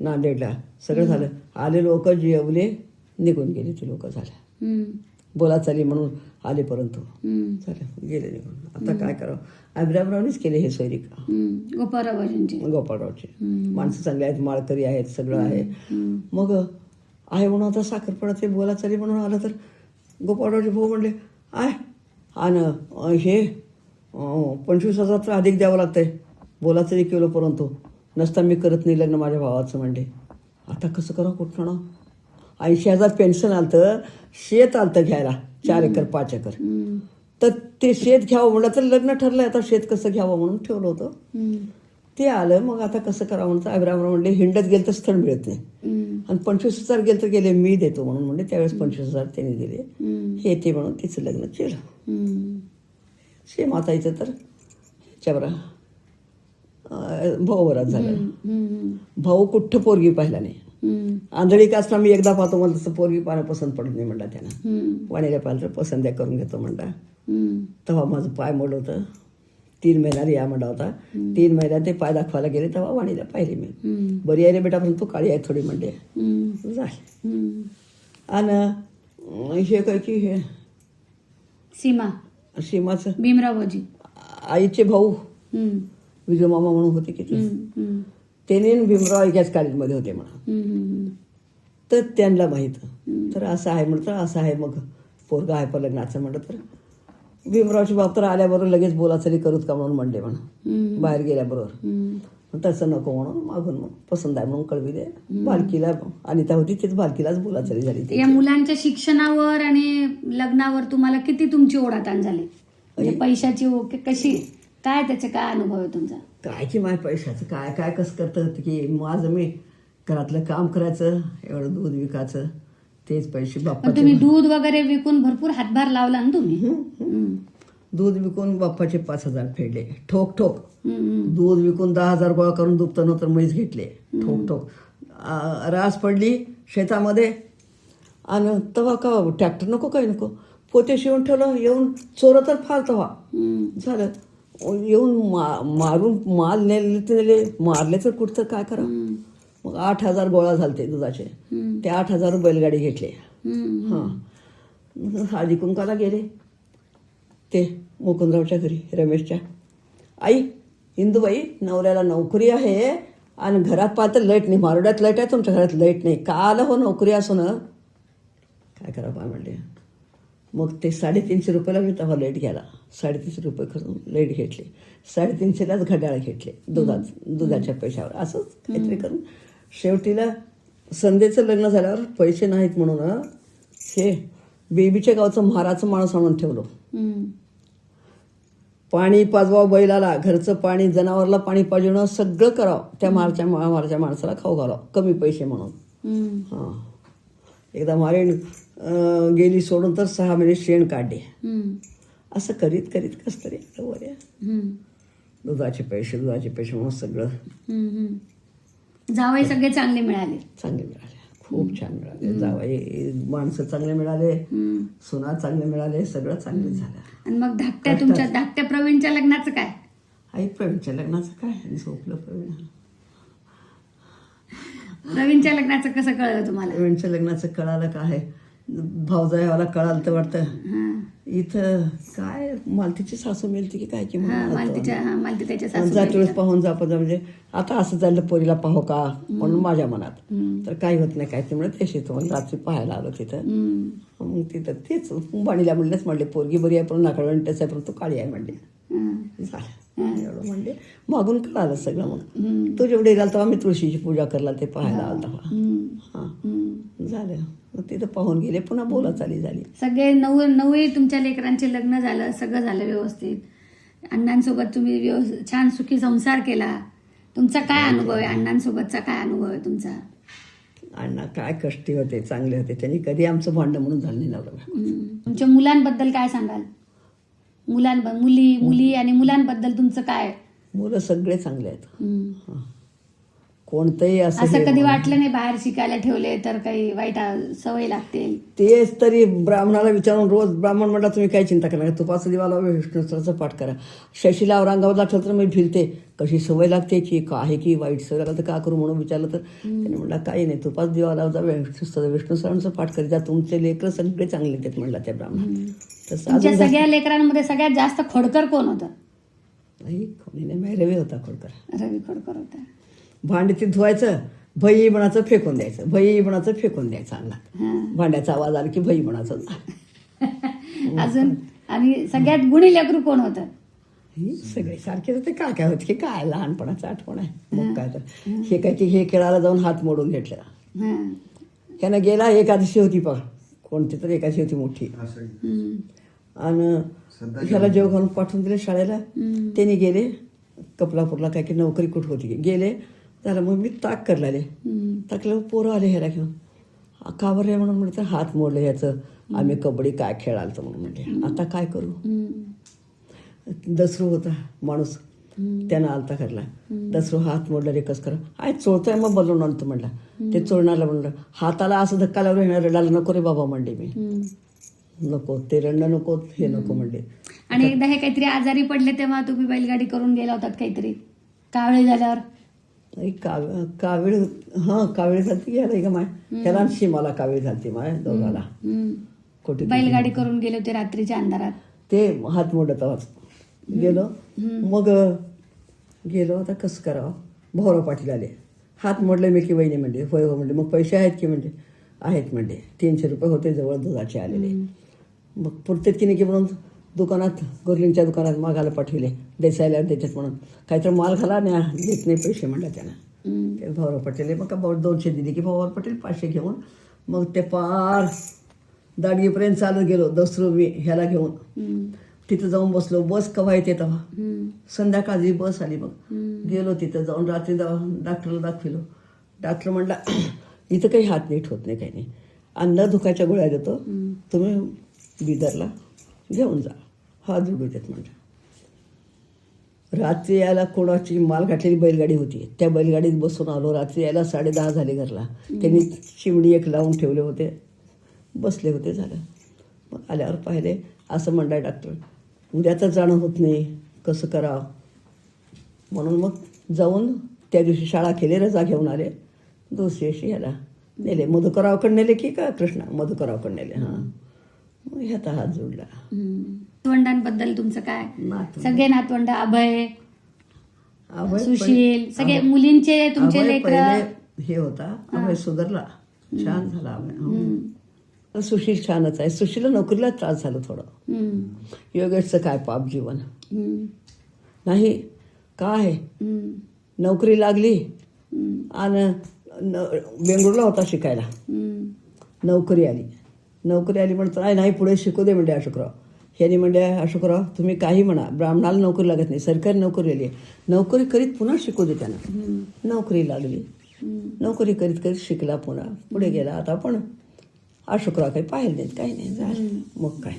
नांदेडला. सगळं झालं. आले लोक जेवले निघून गेले. ते लोक झाल्या बोलाचाली म्हणून आले परंतु झालं गेले निघून. आता काय करावं. अभिरामरावनीच केले हे सैनिक. गोपाळरावचे माणसं चांगले आहेत, माळकरी आहेत, सगळं आहे. मग आहे म्हणून आता साखरपडाचे बोलाचाली म्हणून आलं तर गोपाळरावचे भाऊ म्हणले आय आणि हे 25,000 तर अधिक द्यावं लागतंय. बोलाचाली केलं परंतु नसता मी करत नाही लग्न माझ्या भावाचं म्हणले. आता कसं करावं कुठं. 80,000 पेन्शन आलतं. शेत आलतं घ्यायला 4 एकर 5 एकर. तर ते शेत घ्यावं म्हणलं तर लग्न ठरलं. आता शेत कसं घ्यावं म्हणून ठेवलं होतं. ते आलं. मग आता कसं करावं म्हणतं अभिरामराव म्हणले हिंडत गेलं तर स्थळ मिळत नाही. आणि 25,000 गेलं तर गेले मी देतो म्हणून म्हणले. त्यावेळेस 25,000 त्यांनी दिले. हे ते म्हणून तिचं लग्न केलं. शेमाताईचं तर ह्याच्यावर भाऊ बराच झालं. भाऊ कुठं पोरगी पाहिला नाही. आंधळी का असला मी एकदा पाहतो मला तसं पोरगी पाहणं पसंत पडत नाही म्हणला त्यानं. वाणीला पाहिलं तर पसंत करून घेतो म्हणला. तेव्हा माझं पाय मोडलं होतं. 3 महिन्याला या म्हणला होता. 3 महिन्यात ते पाय दाखवायला गेले तेव्हा वाणीला पाहिले मी. बरी आहे रे बेटा पण तू काळी आहे थोडी म्हणले. झाले. आणि हे काय की हे सीमाचं भीमरावजी आईचे भाऊ विजय मामा म्हणून होते की त्याने भीमराव एकाच कॉलेजमध्ये होते म्हणा. तर त्यांना माहीत तर असं आहे म्हणतं असं आहे. मग पोरगा आहे पण लग्नाचं म्हणलं तर भीमरावची बाप तर आल्याबरोबर लगेच बोलाचाली करूत का म्हणून म्हणले म्हणा. बाहेर गेल्याबरोबर तसं नको म्हणून मागून मग पसंत आहे म्हणून कळवी दे. बालकीला अनिता होती तीच बालकीलाच बोलाचाली झाली. या मुलांच्या शिक्षणावर आणि लग्नावर तुम्हाला किती तुमची ओढाताण झाली? म्हणजे पैशाची कशी काय त्याचे काय अनुभव आहे तुमचा? काय की माझ्या पैशाचं काय काय कसं करतं की माझं मी घरातलं काम करायचं एवढं दूध विकायचं तेच पैसे बाप्पाचे. तुम्ही दूध वगैरे विकून भरपूर हातभार लावला ना तुम्ही. दूध विकून बाप्पाचे 5,000 फेडले ठोक दूध विकून 10,000 गोळा करून दुपतं नंतर म्हैस घेतले ठोक रास पडली शेतामध्ये. आणि तेव्हा का ट्रॅक्टर नको काही नको पोते शिवून ठेवलं. येऊन चोरं तर फार तेव्हा झालं. येऊन मारून माल नेले मारले तर कुठं काय करा. मग 8,000 गोळा झालते दुधाचे. ते 8,000 बैलगाडी घेतले. हां, हळदी कुंकाला गेले ते मुकुंदरावच्या घरी, रमेशच्या. आई, इंदूबाई, नवऱ्याला नोकरी आहे आणि घरात पाहतं लाईट नाही, मारोड्यात लाईट आहे, तुमच्या घरात लाईट नाही, का आलं हो नोकरी असो ना, काय करा पा म्हणले. मग ते 350 रुपयाला मी तेव्हा लाईट घ्यायला 350 रुपये करून लाईट घेतली. 350लाच घड्याळ घेतले दुधाच्या पैशावर. असंच काहीतरी करून शेवटीला संध्येचं लग्न झाल्यावर पैसे नाहीत म्हणून हे बेबीच्या गावचं महाराचं माणूस आणून ठेवलं. पाणी पाजवा बैलाला, घरचं पाणी, जनावरला पाणी पाजवणं, सगळं करावं. त्या मारच्या माणसाला खाऊ घालावं कमी पैसे म्हणून. हां, एकदा मारेन गेली सोडून तर 6 महिने शेण काढले. असं करीत करीत कस तरी वर दुधाचे पैसे म्हणून सगळं. जावई सगळे चांगले मिळाले, खूप छान मिळाले. जावई माणसं चांगले मिळाले, सुना चांगले मिळाले, सगळं चांगलं झालं. आणि मग तुमच्या धाकट्या प्रवीणच्या लग्नाचं काय? आई, प्रवीणच्या लग्नाचं काय, झोपलं प्रवीण. प्रवीणच्या लग्नाचं कसं कळलं तुम्हाला? प्रवीणच्या लग्नाचं कळालं काय, भाऊजाईवाला कळालं तर वाटतं इथं काय मालतीची सासू मिळते की काय, की जातवेळेस पाहून जापा म्हणजे आता असं झालं पोरीला पाहू का म्हणून माझ्या मनात. तर काही होत नाही काय ते म्हणत त्याशी तो रात्री पाहायला आलो तिथं. मग तिथं तेच बाणीला म्हणलेच म्हणले पोरगी बरी आहे पण नाकाळ त्याचा पण तू काळी आहे म्हणले. झालं एवढं म्हणले, मागून कळालं सगळं. मग तो जेवढे गेला तेव्हा मी तुळशीची पूजा करला ते पाहायला आला तेव्हा. हां, झालं. मग तिथं पाहून गेले, पुन्हा बोला चाली झाली. सगळे नऊ तुमच्या लेकरांचे लग्न झालं, सगळं झालं व्यवस्थित. अण्णांसोबत तुम्ही छान सुखी संसार केला. तुमचा काय अनुभव आहे अण्णांसोबतचा? काय अनुभव आहे तुमचा? अण्णा काय कष्टी होते, चांगले होते. त्यांनी कधी आमचं भांडण म्हणून झालं नाही नवरा. तुमच्या मुलांबद्दल काय सांगाल? मुली आणि मुलांबद्दल तुमचं काय? मुलं सगळे चांगले आहेत. कोणतंही असं कधी वाटलं नाही बाहेर शिकायला ठेवले तर काही वाईट सवय लागते? तेच तरी ब्राह्मणाला विचारून रोज ब्राह्मण म्हणला तुम्ही काय चिंता करा, तुपाचं दिवा लावा, विष्णूचं पाठ करा. शशीला औरंगाबादला ठेवलं तर मी भिलते कशी सवय लागते की का आहे की वाईट सवय लागलं तर का करू म्हणून विचारलं तर त्याने म्हणला काही नाही, तुपाच दिवा लावता, विष्णू सरांचं पाठ करीत जा, तुमचे लेकरं सगळे चांगले आहेत म्हणला त्या ब्राह्मण. तुमच्या सगळ्या लेकरांमध्ये सगळ्यात जास्त खोडकर कोण होतं? कोणी नाही, रवी होता खोडकर. रवी खोडकर होता. भांडे ते धुवायचं, भई बनाचं फेकून द्यायचं, भई बनाचं फेकून द्यायचं अंगात. भांड्याचा आवाज आला की भई बनाचं. अजून आणि सगळ्यात गुणी लेकरू कोण होतं? सगळे सारखेच होते. काय होते की काय लहानपणाचं आठवण आहे. मग काय तर हे काय की हे खेळायला जाऊन हात मोडून घेतला. त्यानं गेला, एकादशी होती पहा, कोणती तर एकादशी होती मोठी, आणि ह्याला जेव घालून पाठवून दिले शाळेला. त्यांनी गेले कपलापूरला, काय की नोकरी कुठं होती, गेले. झालं मग मी ताक करलाले, ताकल्यावर पोरं आले ह्याला घेऊन. का बरं आहे म्हणून म्हणलं, हात मोडलं ह्याचं, आम्ही कबड्डी काय खेळालतो म्हणून म्हणले. आता काय करू. दसरू होता माणूस, त्यानं आलता करला. दसरू हात मोडला रे, कस करा आय चोळतोय, मग बदलून आणतो म्हणला. ते चोळणाला म्हणलं, हाताला असं धक्का लावलं, हे रडायला नको रे बाबा म्हणले मी. नको ते रडणं नको, हे नको म्हणले. आणि एकदा हे काहीतरी आजारी पडले तेव्हा तुम्ही बैलगाडी करून गेला होतात काहीतरी कावळे झाल्यावर? कावेळ झालती घ्यायला का माय, त्याला शिमाला कावेळ झालती माय, दोघाला कुठे बैलगाडी करून गेले होते रात्रीच्या अंधारात. ते हात मोडत आवाज गेलो. मग गेलो, आता कसं करावं. भाऊराव पाटील आले, हात मोडले मी की वहिनी म्हणले. होय हो म्हणले. मग पैसे आहेत की म्हणले. आहेत म्हणले. 300 रुपये होते जवळ दुधाचे आलेले. मग पुरतेत की नाही की म्हणून दुकानात, गोरलिंगच्या दुकानात मागायला पाठविले, देसायला देतात म्हणून. काहीतरी माल घाला नाही, देत नाही पैसे म्हणला त्यानं. ते भाऊराव पाटील मग का 200 दिले की भाऊराव पाटील 500 घेऊन मग ते पार दाडगीपर्यंत चालत गेलो. दसरू मी ह्याला घेऊन तिथं जाऊन बसलो. बस केव्हा येते तेव्हा, संध्याकाळची बस आली. मग गेलो तिथं जाऊन, रात्री डॉक्टरला दाखविलो. डॉक्टर म्हणला इथं काही हात नीट होत नाही, काही नाही, अंदा धुकाच्या गोळ्या देतो, तुम्ही बिदरला घेऊन जा, हात जोडू देत म्हणलं. रात्री यायला कोणाची माल घातलेली बैलगाडी होती, त्या बैलगाडीत बसून आलो. रात्री यायला 10:30 झाले घरला. त्यांनी चिमणी एक लावून ठेवले होते, बसले होते. झालं. मग आल्यावर पाहिले, असं म्हणलं डॉक्टर, उद्या तर जाणं होत नाही, कसं करावं म्हणून मग जाऊन त्या दिवशी शाळा केली, रजा घेऊन आले. दुसरी अशी ह्याला नेले, मधुकररावकडे नेले की का कृष्णा मधुकररावकडे नेले. हां, मग ह्याचा हात जोडला. नातवंडांबद्दल तुमचं काय? नातवंड. सगळे नातवंड अभय, अभय सुशील, सगळे अभय- मुलींचे तुमचे अभय लेकर. पहिले हे होता, अभय सुधारला, छान झाला अभय. हो. सुशील छानच आहे. सुशीलला नोकरीला त्रास झाला थोडं. योगेशचं काय पाप जीवन नाही काय, नोकरी लागली आणि बेंगळूरला होता शिकायला, नोकरी आली म्हणतो नाही पुढे शिकू दे म्हणजे अशोकराव. ह्यानी म्हणजे अशोकराव तुम्ही काही म्हणा, ब्राह्मणाला नोकरी लागत नाही, सरकारी नोकरी आली, नोकरी करीत पुन्हा शिकू दे त्यांना. नोकरी लागली, नोकरी करीत करीत शिकला, पुन्हा पुढे गेला. आता पण अशोकराव काही पाहिलं नाहीत, काही नाही झालं. मग काय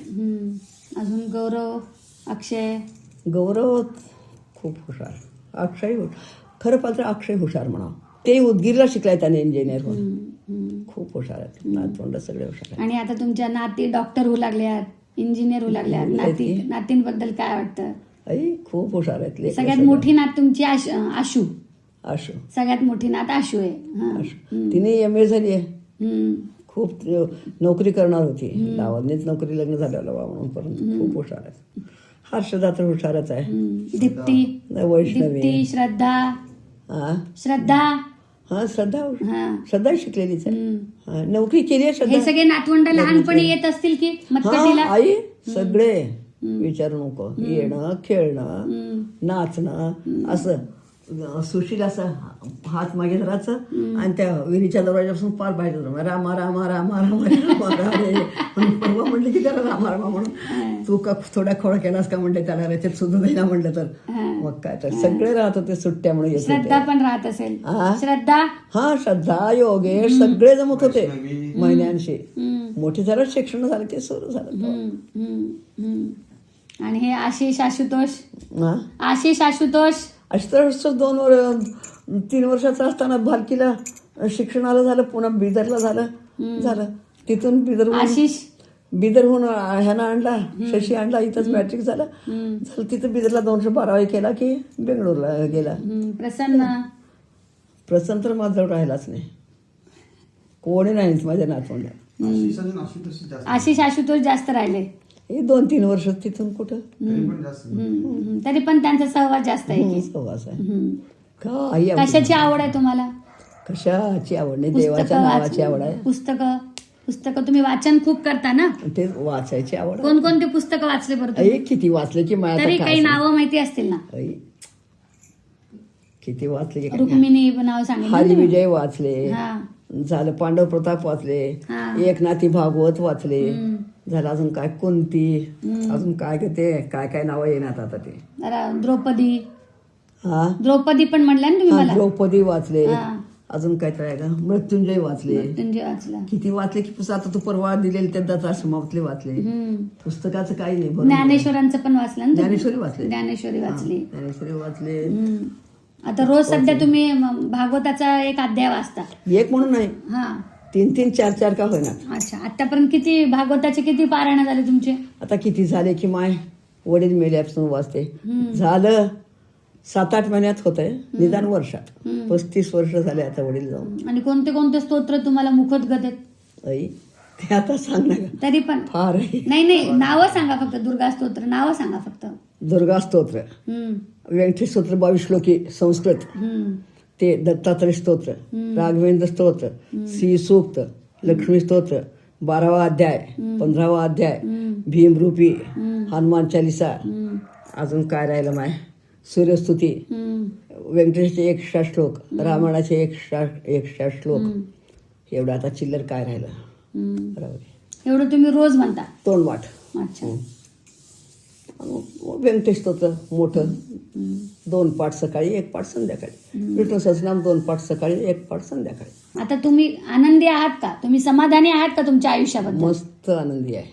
अजून गौरव, अक्षय. गौरव खूप हुशार, अक्षय खरं पात्र अक्षय हुशार म्हणावं. ते उदगीरला शिकलाय त्याने इंजिनियर होऊन. खूप हुशार आहेत नातवंड, सगळे हुशार आहेत. आणि आता तुमच्या नाती डॉक्टर होऊ लागल्यात, इंजिनियर होऊ लागल्यात. नातींबद्दल काय वाटतं? आई खूप हुशार आहेत लेकरं सगळ्यात सगळे. मोठी नात तुमची आशू. आशू सगळ्यात मोठी नात आशू आहे. हा. तिने MA झाली आहे. हम्म. खूप नोकरी करणार होती, गावानेच नोकरी लग्न झालं म्हणून, परंतु खूप हुशार आहेत. हर्षदा तर हुशारच आहे. दीप्ती, वैष्णवी, श्रद्धा. हा श्रद्धा श्रद्धा शिकलेलीच आहे. हा, नोकरी केली आहे हे श्रद्धा. सगळे नातवंड लहानपणी येत असतील की हा मतपेटीला? आई सगळे विचारू नको, येणं खेळणं नाचणं असं. सुशील असं हात मागे धरायचं आणि त्या विहिरीच्या दरवाजापासून पार बाहेर रामा रामा रामा रामा रामा रे परवा म्हणलं की त्याला रामा रामा म्हणून तू का थोड्या खोडा केलास का म्हणते त्याला रचत सुद्धा नाही ना म्हणलं तर. मग काय तर सगळे राहत होते सुट्ट्यामुळे येत श्रद्धा होते. पण राहत असेल. हा? श्रद्धा, हा श्रद्धा योगेश सगळे जमत होते महिन्यांशी. मोठी झालं शिक्षण झालं की सुरू झालं. आणि हे आशिष आशुतोष. हा आशिष आशुतोष 3 वर्षाचा असताना भालकीला शिक्षणाला झालं, पुन्हा बिदरला झालं. तिथून बिदरहून ह्यानं आणला, शशी आणला, इथंच मॅट्रिक झालं. तिथं बिदरला 212 केला की बेंगळूरला गेला. प्रसन्न तर माझ्याजवळ राहिलाच नाही, कोणी नाहीच माझ्या नातवंडात. आशिष आशुतोष जास्त राहिले. हे 2-3 वर्ष तिथून कुठं तरी पण त्यांचा सहवास जास्त आहे की? सहवास आहे. काही कशाची आवड आहे तुम्हाला? कशाची आवड नाही, देवाच्या नावाची आवड आहे. पुस्तकं तुम्ही वाचन खूप करता ना? ते वाचायची आवड. कोणकोणते पुस्तकं वाचले बरं तुम्ही? आई किती वाचले की माझ्या तरी काही नावं माहिती असतील ना? आई किती वाचले की रुक्मिणी नाव सांगितलं. हरिविजय वाचले, हा. झालं पांडव प्रताप वाचले, हा. एकनाथी भागवत वाचले, झालं अजून काय कुंती, अजून काय ते काय नावं येणार आता ते. द्रौपदी. हा द्रौपदी पण म्हणलं ना तुम्ही मला? द्रौपदी वाचले. हा. अजून काय तर आहे का, मृत्युंजय वाचले. मृत्युंजय वाचला. किती वाचले की आता तू परवा दिलेले त्या दत्ताश्रमातले वाचले. पुस्तकाचं काही नाही. ज्ञानेश्वरांचं पण वाचलं ना? ज्ञानेश्वरी वाचले. ज्ञानेश्वरी वाचली. ज्ञानेश्वरी वाचले. आता रोज सध्या तुम्ही भागवताचा एक अध्याय वाचता? एक म्हणून नाही, हा. 3-3, 4-4 का होईना. अच्छा, आतापर्यंत किती भागवताचे किती पारायण झाले तुमचे? आता किती झाले की माय वडील मेल्यापासून वाचते. झालं 7-8 महिन्यात होतंय, निदान वर्षात 35 वर्ष झाले आता वडील जाऊन. आणि कोणते कोणते स्तोत्र तुम्हाला मुखोद्गत आहेत? आई ते आता सांग ना ग. तरी पण फार आहे. नाही नावं सांगा फक्त. दुर्गा स्तोत्र नावं सांगा फक्त. दुर्गा स्तोत्र, व्यंकटेश स्तोत्र 22 श्लोकी संस्कृत, ते दत्तात्रय स्तोत्र, राघवेंद्र स्तोत्र, श्री सूक्त, लक्ष्मी स्तोत्र, 12वा अध्याय, 15वा अध्याय, भीमरूपी, हनुमान चालिसा. अजून काय राहिलं माय, सूर्यस्तुती, व्यंकटेशचे 100 श्लोक, रामायणाचे 100 श्लोक. एवढं आता चिल्लर काय राहिलं. एवढं तुम्ही रोज म्हणता? तोंडवाट. अच्छा. व्यंकटेश स्तोत्र मोठं 2 पाठ सकाळी, 1 पाठ संध्याकाळी. विष्णू सहस्रनाम 2 पाठ सकाळी, 1 पाठ संध्याकाळी. आता तुम्ही आनंदी आहात का? तुम्ही समाधानी आहात का तुमच्या आयुष्याबद्दल? मस्त आनंदी आहे.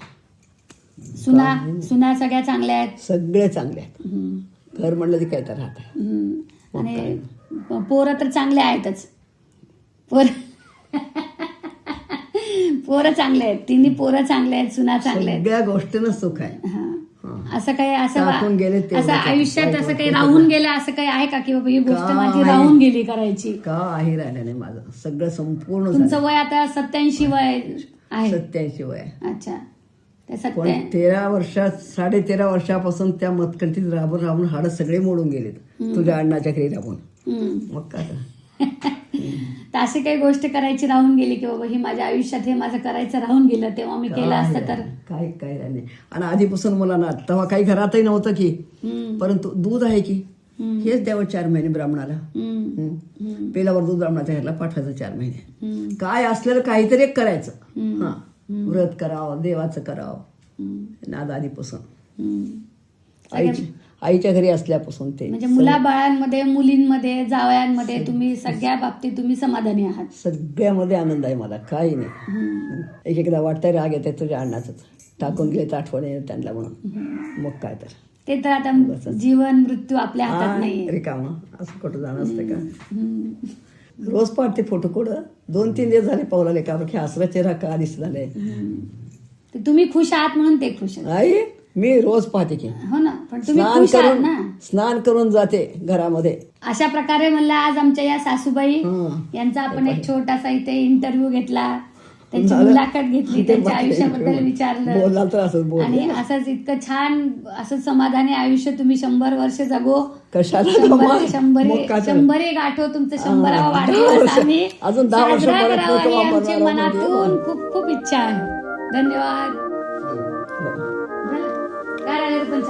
सुना सगळ्या चांगल्या आहेत? सगळे चांगले आहेत. घर म्हणलं की काय तर राहत आहे. आणि पोरं तर चांगले आहेतच. पोरं चांगले आहेत, तिन्ही पोरं चांगले आहेत, सुना चांगल्या आहेत. सगळ्या गोष्टीनं सुख आहे. असं काही टाकून गेले ते असं वाईट आयुष्यात वाईट असं काही वाईट राहून गेलं असं काही आहे का की बाबा ही गोष्ट काय? माझी राहून गेली करायची? काही राहिलं नाही माझं, सगळं संपूर्ण तुमचं वय आता 87 वय आहे. 87 वय आहे. अच्छा. ते पण 13 वर्षापासून त्या मतकंतीत राबून राबून हाडं सगळे मोडून गेलेत तुझ्या अण्णाच्या घरी राबून. मग काय तर अशी काही गोष्ट करायची राहून गेली की बाबा ही माझ्या आयुष्यात हे माझं करायचं राहून गेलं, तेव्हा मी केलं असतं तर? काय काय नाही. आणि आधीपासून मला ना तेव्हा काही घरातही नव्हतं की, परंतु दूध आहे की हेच द्यावं 4 महिने ब्राह्मणाला. पेलावर दूध ब्राह्मणाच्या घरला पाठवायचं 4 महिने. काय असलेलं काहीतरी एक करायचं. हा, व्रत करावं, देवाचं करावं, नाद आधीपासून आईच्या घरी असल्यापासून. ते म्हणजे मुलाबाळांमध्ये, मुलींमध्ये, जावयांमध्ये तुम्ही सगळ्या बाबतीत तुम्ही समाधानी आहात? सगळ्यामध्ये आनंद आहे मला, काही नाही. एकदा वाटतंय राग येते तुझ्या अण्णाच, टाकून गेले आठवण येईल त्यांना म्हणून. मग काय तर ते तर आता जीवन मृत्यू आपल्या हातात नाही. रिकामा असं कुठं जाणं असतं का? रोज पाठते फोटो कुठं 2-3 दिवस झाले पावलाले का बघ हसरा चेहरा का दिसला नाही. तुम्ही खुश आहात म्हणून ते खुश आहेत. आई मी रोज पाहते की. हो ना, पण तुम्ही खुश आहात ना. स्नान करून जाते घरामध्ये. अशा प्रकारे म्हणलं आज आमच्या या सासूबाई यांचा आपण एक छोटासा इथे इंटरव्ह्यू घेतला, त्यांची मुलाखत घेतली, त्यांच्या आयुष्याबद्दल विचारलं. बोलला तर असंच बोल. आणि असंच इतकं छान असं समाधानी आयुष्य तुम्ही 100 वर्ष जगो. कशाला 100 गाठो तुमचं 100वा वाढदिवस आम्ही अजून 10 वर्ष साजरा करावा ही आमची मनातून खूप खूप इच्छा आहे. धन्यवाद. काय राहिले पण